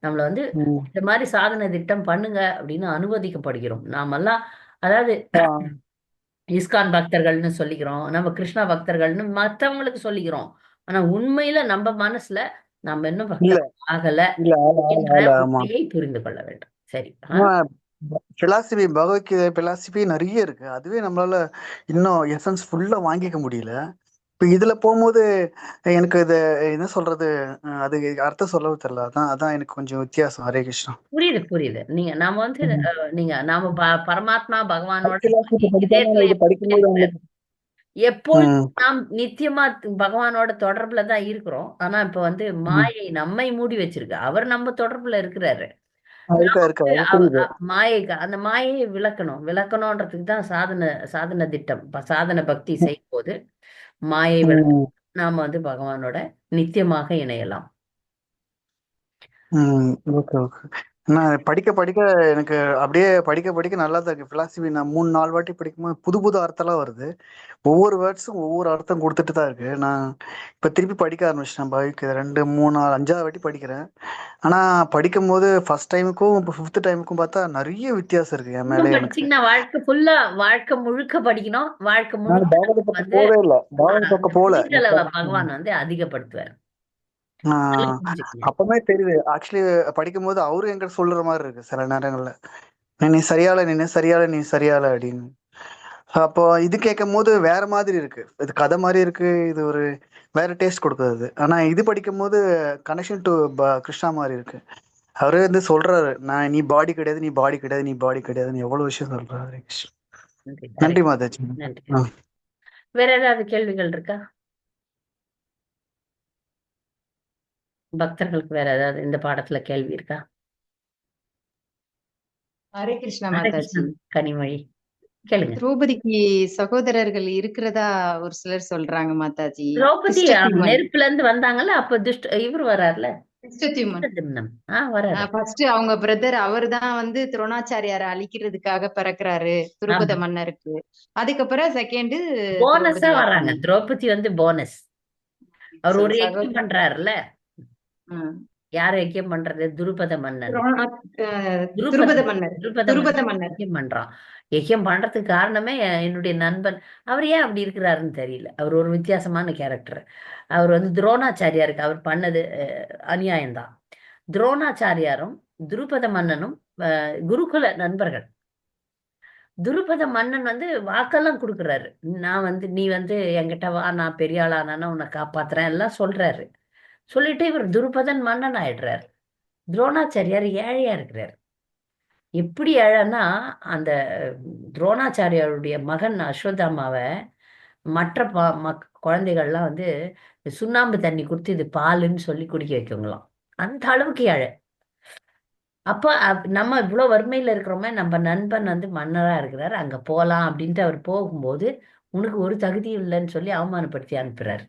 நம்மள வந்து ம். இந்த மாதிரி சாதனை திட்டம் பண்ணுங்க அப்படின்னு அனுமதிக்கப்படுகிறோம். நாமெல்லாம் அதாவது இஸ்கான் பக்தர்கள்னு சொல்லிக்கிறோம், நம்ம கிருஷ்ணா பக்தர்கள்னு மத்தவங்களுக்கு சொல்லிக்கிறோம். ஆனா உண்மையில நம்ம மனசுல நம்ம இன்னும் இல்ல பக்தர் ஆகல இல்ல ஆல ஆல என்ற ஆல ஆமா. உண்மையை புரிந்து கொள்ள வேண்டும். சரி. பிலாசபி பகவத்கீதை பிலாசபி நிறைய இருக்கு. அதுவே நம்மளால இன்னும் எசன்ஸ் ஃபுல்லா வாங்கிக்க முடியல. இப்ப இதுல போகும்போது எனக்கு இது என்ன சொல்றது, அது அர்த்தம் சொல்லவும் தெரியல. அதான் அதான் எனக்கு கொஞ்சம் வித்தியாசம். ஹரே கிருஷ்ணா. புரியுது, புரியுது. நாம வந்து நாம பரமாத்மா பகவானோட பிலாசபி படிக்காம இதயத்துல இது படிக்கும்போது உங்களுக்கு எப்பொழுதும் ம், நாம் நித்தியமா பகவானோட தொடர்புல தான் இருக்கிறோம். ஆனா இப்ப வந்து ம். மாயை நம்மை மூடி வச்சிருக்கு. அவர் நம்ம தொடர்புல இருக்கிறாரு. இருக்கா நாம இருக்கா வந்து அது புரியுது. அந்த மாயையை விளக்கணும்ன்றதுக்கு தான் சாதன திட்டம். சாதன பக்தி செய்யும் போது மாயை விளக்க ம். நாம வந்து பகவானோட நித்தியமாக இணையலாம். ம். Okay, okay. நான் படிக்க படிக்க எனக்கு அப்படியே படிக்க படிக்க நல்லா தான் இருக்கு. பிலாசபி நான் 3, 4 வாட்டி படிக்கும்போது புது புது அர்த்தம்லாம் வருது. ஒவ்வொரு வேர்ட்ஸும் ஒவ்வொரு அர்த்தம் குடுத்துட்டு தான் இருக்கு. நான் இப்ப திருப்பி படிக்க ஆரம்பிச்சுட்டேன். பைக் 2, 3, 4, 5வது வாட்டி படிக்கிறேன். ஆனா படிக்கும்போது ஃபர்ஸ்ட் டைமுக்கும் இப்போ 5த் டைமுக்கும் பார்த்தா நெறைய வித்தியாசம் இருக்கு என் இன்னும் மேலயே எனக்கு. படிச்சீங்கன்னா வாழ்க்கை முழுக்க படிக்கணும். வாழ்க்கை நான் முழுக்க பாகவத நமக்கு பக்கம் வந்து போவே இல்ல. பாகவத அந்த பக்கம் போல. புரிதலை எப்ப பகவான் வந்து அதிகப்படுத்துவார். ஆ நல்லா புரிஞ்சுக்கங்க. அப்பமே தெரியுது. ஆக்சுவலி படிக்கும்போது அவரும் என்கிட்ட சொல்ற மாரி இருக்கு சில நேரங்கள்ல. நீ சரியால நின்னு, சரியால நீ சரியால" அப்படின்னு. அப்போ இது கேட்கும்போது வேற மாதிரி இருக்கு. இது கதை மாரி இருக்கு. இது ஒரு வேற டேஸ்ட் குடுக்குது அது. ஆனா இது படிக்கும்போது கனெக்ஷன் டு கிருஷ்ணா மாரி இருக்கு. அவரே வந்து சொல்றாரு, நீ பாடி கிடையாது, நீ பாடி கிடையாது, நீ பாடி கிடையாதுன்னு எவ்வளவு விஷயம் சொல்றாரு. நன்றி. ஹரே நன்றி மாதாஜி. நன்றி. ஆ. வேற ஏதாவது கேள்விகள் இருக்கா? பக்தர்களுக்கு வேற ஏதாவது இந்த பாடத்துல கேள்வி இருக்கா? ஹரே கிருஷ்ணா ஹரே மாதாஜி. கிருஷ்ணன். கனிமொழி கேளுங்க. திரௌபதிக்கு சகோதரர்கள் இருக்கிறதா ஒரு சிலர் சொல்றாங்க மாதாஜி. திரௌபதி திருஷ்டத்யுமன் நெருப்புல இருந்து வந்தாங்கல்ல, அப்ப இவர் வராருல, திருஷ்டத்யுமன் திருஷ்டத்யும்னன். வராரு. ஃபர்ஸ்ட் அவங்க பிரதர் அவர் தான் வந்து துரோணாச்சாரியாரை அழிக்கிறதுக்காக பிறக்கிறாரு துருபத ஆமா, மன்னருக்கு. அதுக்கப்புறம் செகண்ட் போனஸா திரௌபதியா வராங்க. இருக்காங்க. திரௌபதி வந்து போனஸ். அவர் ஒரு யஜ்யம் சகோதரர் பண்றாருல்ல. ம். யார் யஜ்யம் பண்றது? துருபத மன்னன். துரோணா துருபத துருபதன் மன்னர் துருபத துருபத மன்னன் மன்னர் யஜ்யம் பண்றான். யஜ்யம் பண்றதுக்கு காரணமே என்னுடைய நண்பன். அவர் ஏன் அப்படி இருக்கிறாருன்னு தெரியல. அவர் ஒரு வித்தியாசமான கேரக்டர். அவர் வந்து துரோணாச்சாரியாருக்கு அவர் பண்ணது அநியாயம்தான். துரோணாச்சாரியாரும் துருபத மன்னனும் குருகுல நண்பர்கள். துருபத மன்னன் வந்து வாக்கெல்லாம் கொடுக்குறாரு. நீ வந்து என்கிட்ட வா, நான் பெரிய ஆளானா உன்னை காப்பாத்துறேன் எல்லாம் சொல்றாரு. சொல்லிட்டு இவர் துருபதன் மன்னன் ஆயிடுறாரு. துரோணாச்சாரியார் ஏழையா இருக்கிறார். எப்படி ஏழைன்னா, அந்த துரோணாச்சாரியாருடைய மகன் அஸ்வத்தாமாவை மற்ற குழந்தைகள்லாம் வந்து சுண்ணாம்பு தண்ணி கொடுத்து இது பாலுன்னு சொல்லி குடிக்க வைக்குங்களாம். அந்த அளவுக்கு ஏழை. அப்ப நம்ம இவ்வளவு வறுமையில இருக்கிறோமே, நம்ம நண்பன் வந்து மன்னரா இருக்கிறாரு, அங்க போலாம் அப்படின்ட்டு அவர் போகும்போது உனக்கு ஒரு தகுதி இல்லைன்னு சொல்லி அவமானப்படுத்தி அனுப்புறாரு.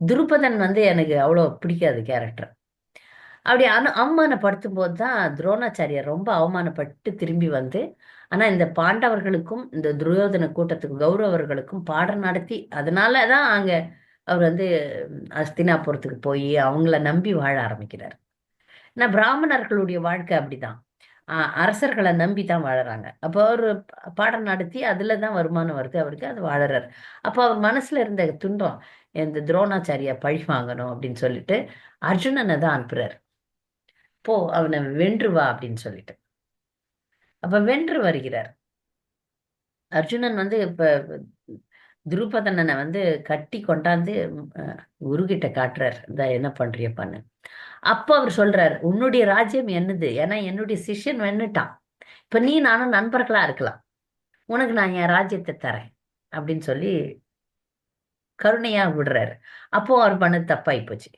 துருபதன் வந்து எனக்கு அவ்வளவு பிடிக்காது கேரக்டர். அப்படி அவமானப்படுத்தும் போது தான் துரோணாச்சாரியார் ரொம்ப அவமானப்பட்டு திரும்பி வந்து, ஆனா இந்த பாண்டவர்களுக்கும் இந்த துரியோதன கூட்டத்துக்கும் கௌரவர்களுக்கும் பாடம் நடத்தி அதனாலதான் அங்க அவர் வந்து அஸ்தினாபுரத்துக்கு போய் அவங்கள நம்பி வாழ ஆரம்பிக்கிறார். ஏன்னா பிராமணர்களுடைய வாழ்க்கை அப்படிதான். அரசர்களை நம்பி தான் வாழறாங்க. அப்போ அவர் பாடம் நடத்தி அதுல தான் வருமானம் வருது அவருக்கு, அது வாழறாரு. அப்போ அவர் மனசுல இருந்த துன்பம், இந்த துரோணாச்சாரியா பழி வாங்கணும் அப்படின்னு சொல்லிட்டு அர்ஜுனனை தான் அனுப்புறாரு. போ அவனை வென்று வா அப்படின்னு சொல்லிட்டு. அப்ப வென்று வருகிறார். அர்ஜுனன் வந்து இப்ப துருபதனனை வந்து கட்டி கொண்டாந்து குரு கிட்ட காட்டுறார், இந்த என்ன பண்றியப்பான்னு. அப்போ அவர் சொல்றார், உன்னுடைய ராஜ்யம் என்னது, ஏன்னா என்னுடைய சிஷ்யன் வென்னுட்டான், இப்ப நீ நானும் நண்பர்களா இருக்கலாம், உனக்கு நான் என் ராஜ்யத்தை தரேன் அப்படின்னு சொல்லி கருணையா விடுறாரு. அப்போ அவர் பண்ணது தப்பாயி போச்சு.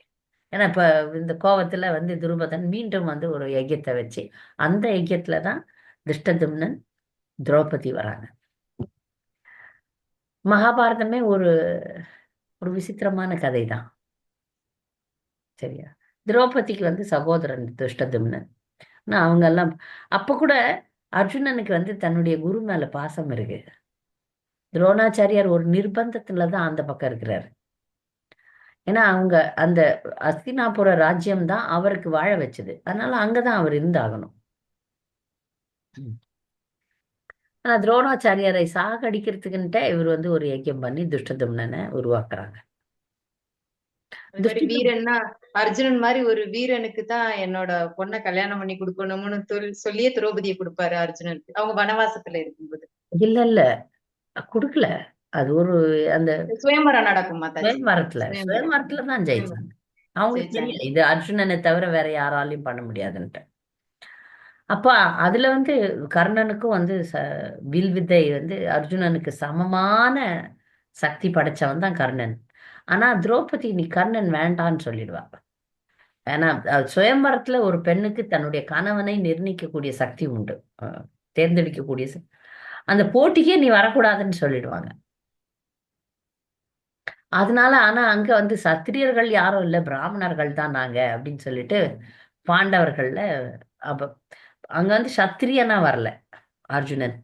ஏன்னா இப்ப இந்த கோவத்துல வந்து துருபதன் மீண்டும் வந்து ஒரு யஜ்யத்தை வச்சு, அந்த யஜ்யத்துல தான் திருஷ்டதும்னன் திரௌபதி வராங்க. மகாபாரதமே ஒரு ஒரு விசித்திரமான கதை தான். சரியா? திரௌபதிக்கு வந்து சகோதரன் திருஷ்டதும்னன். ஆனா அவங்க எல்லாம் அப்ப கூட அர்ஜுனனுக்கு வந்து தன்னுடைய குரு மேல பாசம் இருக்கு. துரோணாச்சாரியார் ஒரு நிர்பந்தத்துலதான் அந்த பக்கம் இருக்கிறாரு. ஏன்னா அவங்க அந்த அஸ்தினாபுர ராஜ்யம் தான் அவருக்கு வாழ வச்சது, அதனால அங்கதான் அவர் இருந்தாகணும். ஆனா துரோணாச்சாரியாரை சாகடிக்கிறதுக்குன்ட்டு இவர் வந்து ஒரு யஜ்யம் பண்ணி துஷ்டதும்னனை உருவாக்குறாங்க. அது மாதிரி வீரன்னா அர்ஜுனன் மாதிரி ஒரு வீரனுக்கு தான் என்னோட பொண்ணை கல்யாணம் பண்ணி கொடுக்கணும்னு சொல்லியே திரௌபதியை கொடுப்பாரு அர்ஜுனனுக்கு, அவங்க வனவாசத்துல இருக்கும்போது. இல்ல கொடுக்கல, அது ஒரு அந்த சுயம்பரம் நடக்கும் மாதாஜி. சுயமரத்துல தான் ஜெயிச்சாங்க. அவங்களுக்கு தெரியல இது அர்ஜுனனை தவிர வேற யாராலையும் பண்ண முடியாதுன்ட்டு. அப்ப அதுல வந்து கர்ணனுக்கும் வந்து வில் வித்தை வந்து அர்ஜுனனுக்கு சமமான சக்தி படைச்சவன் தான் கர்ணன். ஆனா திரௌபதி நீ கர்ணன் வேண்டான்னு சொல்லிடுவா. ஏன்னா சுயம்பரத்துல ஒரு பெண்ணுக்கு தன்னுடைய கணவனை நிர்ணயிக்கக்கூடிய சக்தி உண்டு, தேர்ந்தெடுக்கக்கூடிய அந்த போட்டிக்கே நீ வரக்கூடாதுன்னு சொல்லிடுவாங்க. அதனால ஆனா அங்க வந்து சத்திரியர்கள் யாரும் இல்லை, பிராமணர்கள் தான் நாங்க அப்படின்னு சொல்லிட்டு பாண்டவர்கள்ல அப்ப அங்க வந்து சத்திரியனா வரல அர்ஜுனன்.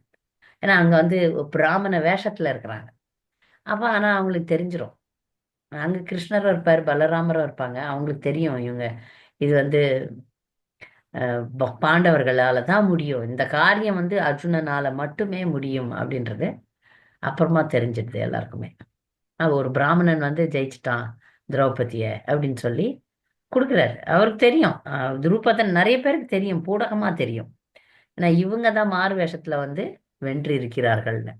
ஏன்னா அங்க வந்து பிராமண வேஷத்துல இருக்கிறாங்க. அப்ப ஆனா அவங்களுக்கு தெரிஞ்சிரும், அங்க கிருஷ்ணரும் இருப்பார், பலராமரும் இருப்பாங்க, அவங்களுக்கு தெரியும் இவங்க இது வந்து பாண்டவர்களால தான் முடியும், இந்த காரியம் வந்து அர்ஜுனனால மட்டுமே முடியும் அப்படின்றது அப்புறமா தெரிஞ்சிடுது எல்லாருக்குமே. ஒரு பிராமணன் வந்து ஜெயிச்சிட்டான் திரௌபதிய அப்படின்னு சொல்லி கொடுக்குறாரு. அவருக்கு தெரியும், துருபதன் நிறைய பேருக்கு தெரியும், பூடகமா தெரியும், ஏன்னா இவங்க தான் மாறு வேஷத்துல வந்து வென்று இருக்கிறார்கள்னு.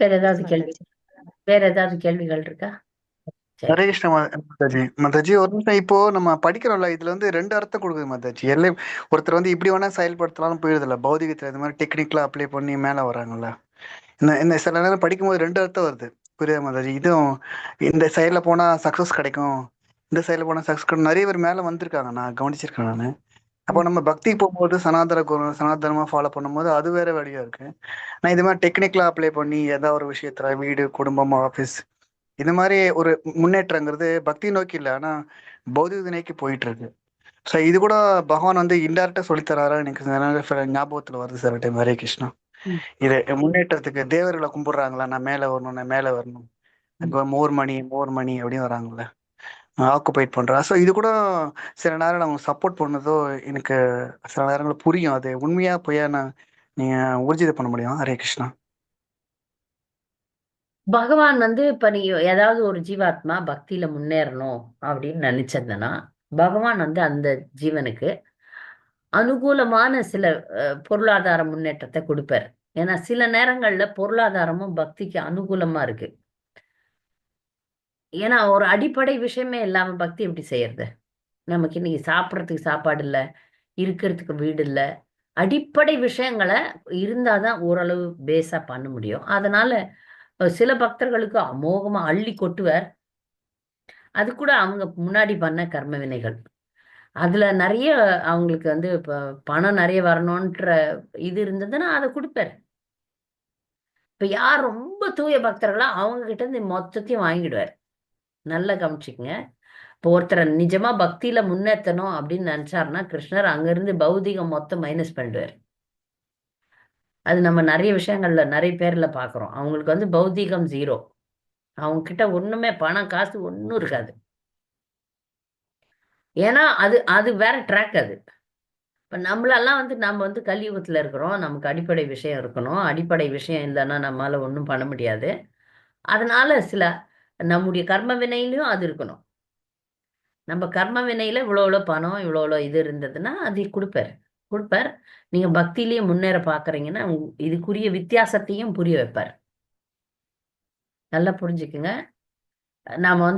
வேற ஏதாவது கேள்விகள் இருக்கா? ஹரே கிருஷ்ண மாதாஜி. மாதாஜி ஒரு நிமிஷம், இப்போ நம்ம படிக்கிறோம்ல, இதுல வந்து ரெண்டு அர்த்தம் கொடுக்குது மாதாஜி. எல்லாம் ஒருத்தர் வந்து இப்படி வேணா செயல்படுத்தலாம் போயிருது இல்ல, பௌதிகத்துல இந்த மாதிரி டெக்னிக்கலா அப்ளை பண்ணி மேல வராங்கல்ல. இந்த சில நேரம் படிக்கும்போது ரெண்டு அர்த்தம் வருது, புரியுது மாதாஜி. இதுவும் இந்த சைட்ல போனா சக்சஸ் கிடைக்கும், இந்த சைட்ல போனா சக்சஸ் கிடைக்கும், நிறைய பேர் மேல வந்திருக்காங்க, நான் கவனிச்சிருக்கேன் நானு. அப்போ நம்ம பக்தி போகும்போது சனாதனமா ஃபாலோ பண்ணும்போது அது வேற வழியா இருக்கு. நான் இது மாதிரி டெக்னிக்கலா அப்ளை பண்ணி ஏதாவது ஒரு விஷயத்துல வீடு, குடும்பம், ஆஃபீஸ் இந்த மாதிரி ஒரு முன்னேற்றங்கிறது பக்தி நோக்கி இல்லை, ஆனா பௌதிக நோக்கி போயிட்டு இருக்கு. ஸோ இது கூட பகவான் வந்து இன்டெரக்டா சொல்லித்தராரா எனக்கு ஞாபகத்துல வருது சில டைம். ஹரே கிருஷ்ணா. இது முன்னேற்றத்துக்கு தேவர்களை கும்பிடுறாங்களா, நான் மேல வரணும், நான் மேல வரணும், மோர் மணி மோர் மணி அப்படின்னு வராங்கல்ல, ஆக்குபைட் பண்றா. ஸோ இது கூட சில நேரம் அவங்க சப்போர்ட் பண்ணதோ எனக்கு சில நேரங்கள் புரியும், அது உண்மையா பொய்யா நீங்க ஊர்ஜிதம் பண்ண முடியும். ஹரே கிருஷ்ணா. பகவான் வந்து இப்ப நீ ஏதாவது ஒரு ஜீவாத்மா பக்தியில முன்னேறணும் அப்படின்னு நினைச்சதுன்னா பகவான் வந்து அந்த ஜீவனுக்கு அனுகூலமான சில பொருளாதார முன்னேற்றத்தை கொடுப்பார். ஏன்னா சில நேரங்கள்ல பொருளாதாரமும் பக்திக்கு அனுகூலமா இருக்கு. ஏன்னா ஒரு அடிப்படை விஷயமே இல்லாம பக்தி எப்படி செய்யறது? நமக்கு இன்னைக்கு சாப்பிட்றதுக்கு சாப்பாடு இல்லை, இருக்கிறதுக்கு வீடு இல்லை, அடிப்படை விஷயங்களை இருந்தாதான் ஓரளவு பேஸா பண்ண முடியும். அதனால சில பக்தர்களுக்கு அமோகமா அள்ளி கொட்டுவார். அது கூட அவங்க முன்னாடி பண்ண கர்ம வினைகள், அதுல நிறைய அவங்களுக்கு வந்து பணம் நிறைய வரணும்ன்ற இது இருந்ததுன்னா அதை கொடுப்பாரு. இப்ப யார் ரொம்ப தூய பக்தர்களா அவங்க கிட்ட இருந்து மொத்தத்தையும் வாங்கிடுவார். நல்லா கவனிச்சுக்கங்க. இப்போ ஒருத்தரை நிஜமா பக்தியில முன்னேற்றணும் அப்படின்னு நினைச்சாருன்னா கிருஷ்ணர் அங்கிருந்து பௌதிகம் மொத்தம் மைனஸ் பண்ணிடுவார். அது நம்ம நிறைய விஷயங்கள்ல நிறைய பேர்ல பாக்குறோம். அவங்களுக்கு வந்து பௌதிகம் 0, அவங்க கிட்ட ஒண்ணுமே பணம் காசு ஒன்றும் இருக்காது. ஏன்னா அது அது வேற ட்ராக் அது. இப்ப நம்மளெல்லாம் நம்ம கலியுகத்துல இருக்கிறோம். நமக்கு அடிப்படை விஷயம் இருக்கணும். அடிப்படை விஷயம் இல்லைன்னா நம்மளால ஒண்ணும் பண்ண முடியாது. அதனால நம்முடைய கர்ம வினையிலயும் அது இருக்கணும். நம்ம கர்ம வினையில இவ்வளோ பணம் இவ்வளோ இது இருந்ததுன்னா அது கொடுப்பார். நீங்க பக்தியிலேயே முன்னேற பாக்குறீங்கன்னா இதுக்குரிய வித்தியாசத்தையும் புரிய வைப்பார். நல்லா புரிஞ்சுக்குங்க. நாம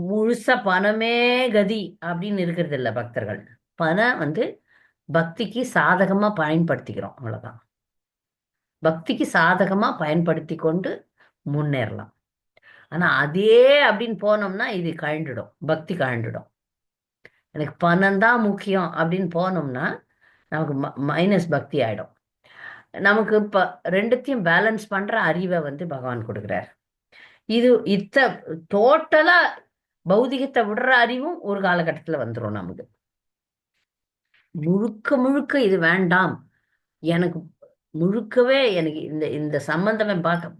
முழுசா பணமே கதி அப்படின்னு இருக்கிறது இல்ல பக்தர்கள். பணம் பக்திக்கு சாதகமா பயன்படுத்திக்கிறோம், அவ்வளவுதான். பக்திக்கு சாதகமா பயன்படுத்தி கொண்டு முன்னேறலாம். ஆனா அதே அப்படின்னு போனோம்னா இது கழண்டுடும், பக்தி கழண்டுடும். எனக்கு பணம் தான் முக்கியம் அப்படின்னு போனோம்னா நமக்கு மைனஸ் பக்தி ஆயிடும். நமக்கு இப்ப ரெண்டுத்தையும் பேலன்ஸ் பண்ற அறிவை பகவான் கொடுக்குறார். இது டோட்டலா பௌதிகத்தை விடுற அறிவும் ஒரு காலகட்டத்துல வந்துடும் நமக்கு. முழுக்க முழுக்க இது வேண்டாம், எனக்கு முழுக்கவே எனக்கு இந்த இந்த சம்பந்தமே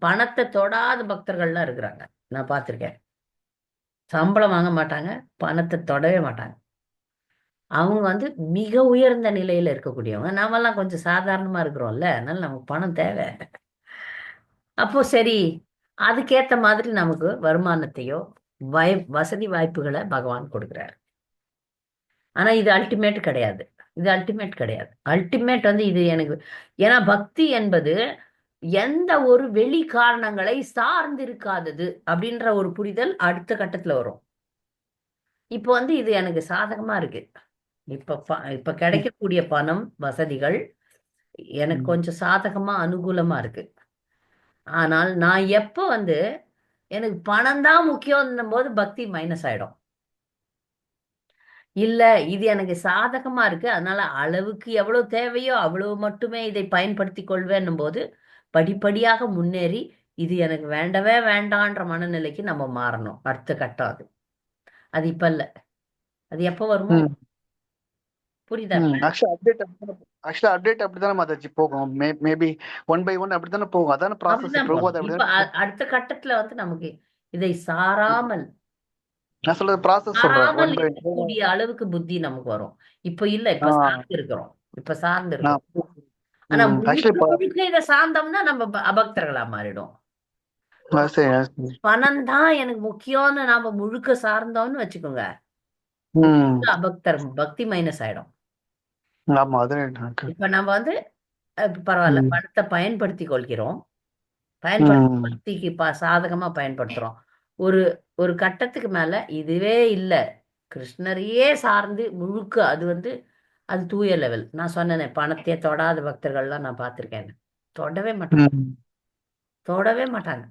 பணத்தை தொடாத பக்தர்கள்லாம் இருக்கிறாங்க, நான் பார்த்திருக்கேன். சம்பளம் வாங்க மாட்டாங்க, பணத்தை தொடவே மாட்டாங்க. அவங்க மிக உயர்ந்த நிலையில இருக்கக்கூடியவங்க. நாமெல்லாம் கொஞ்சம் சாதாரணமா இருக்கிறோம்ல, அதனால நமக்கு பணம் தேவை. அப்போ சரி, அதுக்கேத்த மாதிரி நமக்கு வருமானத்தையோ வசதி வாய்ப்புகளை பகவான் கொடுக்குறாரு. ஆனா இது அல்டிமேட் கிடையாது. இது அல்டிமேட் கிடையாது. அல்டிமேட் இது எனக்கு, ஏன்னா பக்தி என்பது எந்த ஒரு வெளி காரணங்களை சார்ந்து இருக்காதது அப்படின்ற ஒரு புரிதல் அடுத்த கட்டத்துல வரும். இப்போ இது எனக்கு சாதகமா இருக்கு. இப்ப கிடைக்கக்கூடிய பணம் வசதிகள் எனக்கு கொஞ்சம் சாதகமா அனுகூலமா இருக்கு. ஆனால் நான் எப்ப எனக்கு பணம் தான் முக்கியம் போது பக்தி மைனஸ் ஆயிடும். இல்ல, இது எனக்கு சாதகமா இருக்கு, அதனால அளவுக்கு எவ்வளவு தேவையோ அவ்வளவு மட்டுமே இதை பயன்படுத்தி கொள்வேன்னும் போது படிப்படியாக முன்னேறி இது எனக்கு வேண்டவே வேண்டான்ற மனநிலைக்கு நம்ம மாறணும். அடுத்த கட்டம் அது. அது இப்ப இல்ல, அது எப்ப வருமோ. புரியுதா? ஆக்சுவலா அப்டேட் அப்படித்தானே மாதாஜி போகும். மேபி 1 by 1 அப்படித்தானே போகும். அதான ப்ராசஸ். இப்ப அடுத்த கட்டத்துல நமக்கு இதை சாராமல் நான் சொல்றது ப்ராசஸ் சொல்றேன். இருக்கக்கூடிய அளவுக்கு புத்தி நமக்கு வரும். இப்ப இல்ல, இப்ப சார்ந்து இருக்கிறோம். ஆனா முழுக்க இதை சார்ந்தோம்னா நம்ம அபக்தர்களா மாறிடும். பணம் தான் எனக்கு முக்கியம்னு நாம முழுக்க சார்ந்தோம்னு வச்சுக்கோங்க, அபக்தர் பக்தி மைனஸ் ஆயிடும். இப்ப நம்ம பரவாயில்ல, பணத்தை பயன்படுத்தி கொள்கிறோம், பக்திக்கு சாதகமா பயன்படுத்துறோம். ஒரு ஒரு கட்டத்துக்கு மேல இதுவே இல்ல, கிருஷ்ணரையே சார்ந்து முழுக்க அது அது தூய லெவல். நான் சொன்னேனே, பணத்தையே தொடாத பக்தர்கள்லாம் நான் பார்த்திருக்கேன். தொடவே மாட்டாங்க.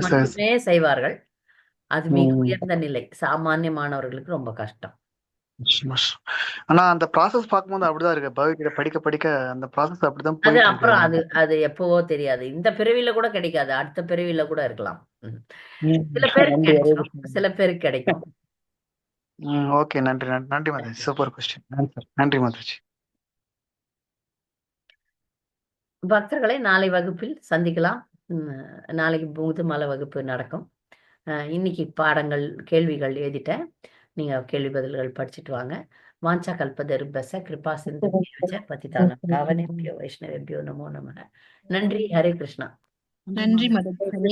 மட்டுமே செய்வார்கள். அது மிக உயர்ந்த நிலை. சாமானியமானவர்களுக்கு ரொம்ப கஷ்டம். ஆனா அந்த ப்ராசஸ் பார்க்கும்போது அப்படிதான் இருக்கு. பகவத்கீதை படிக்க படிக்க அந்த ப்ராசஸ் அப்படிதான் போயிட்டு இருக்கு. அப்புறம் அது எப்பவோ தெரியாது. இந்த பிறவில கூட கிடைக்காது, அடுத்த பிறவில கூட இருக்கலாம். சில பேருக்கு கிடைக்கும், சில பேருக்கு கிடைக்கும். ஓகே, நன்றி நன்றி மாதாஜி. Super question answer. நன்றி மாதாஜி. பக்தர்களை நாளை வகுப்பில் சந்திக்கலாம். நாளைக்கு பூதமாலை வகுப்பு நடக்கும். இன்னைக்கு பாடங்கள் கேள்விகள் எழுதிட்டேன், நீங்க கேள்வி பதில்கள் படிச்சுட்டு வாங்க. வாஞ்சா கல்பதருபஸ கிருபா சிந்து பதிதானம் பாவனேபியோ வைஷ்ணவேபியோ நமோ நமः. நன்றி. ஹரே கிருஷ்ணா. நன்றி மாதாஜி.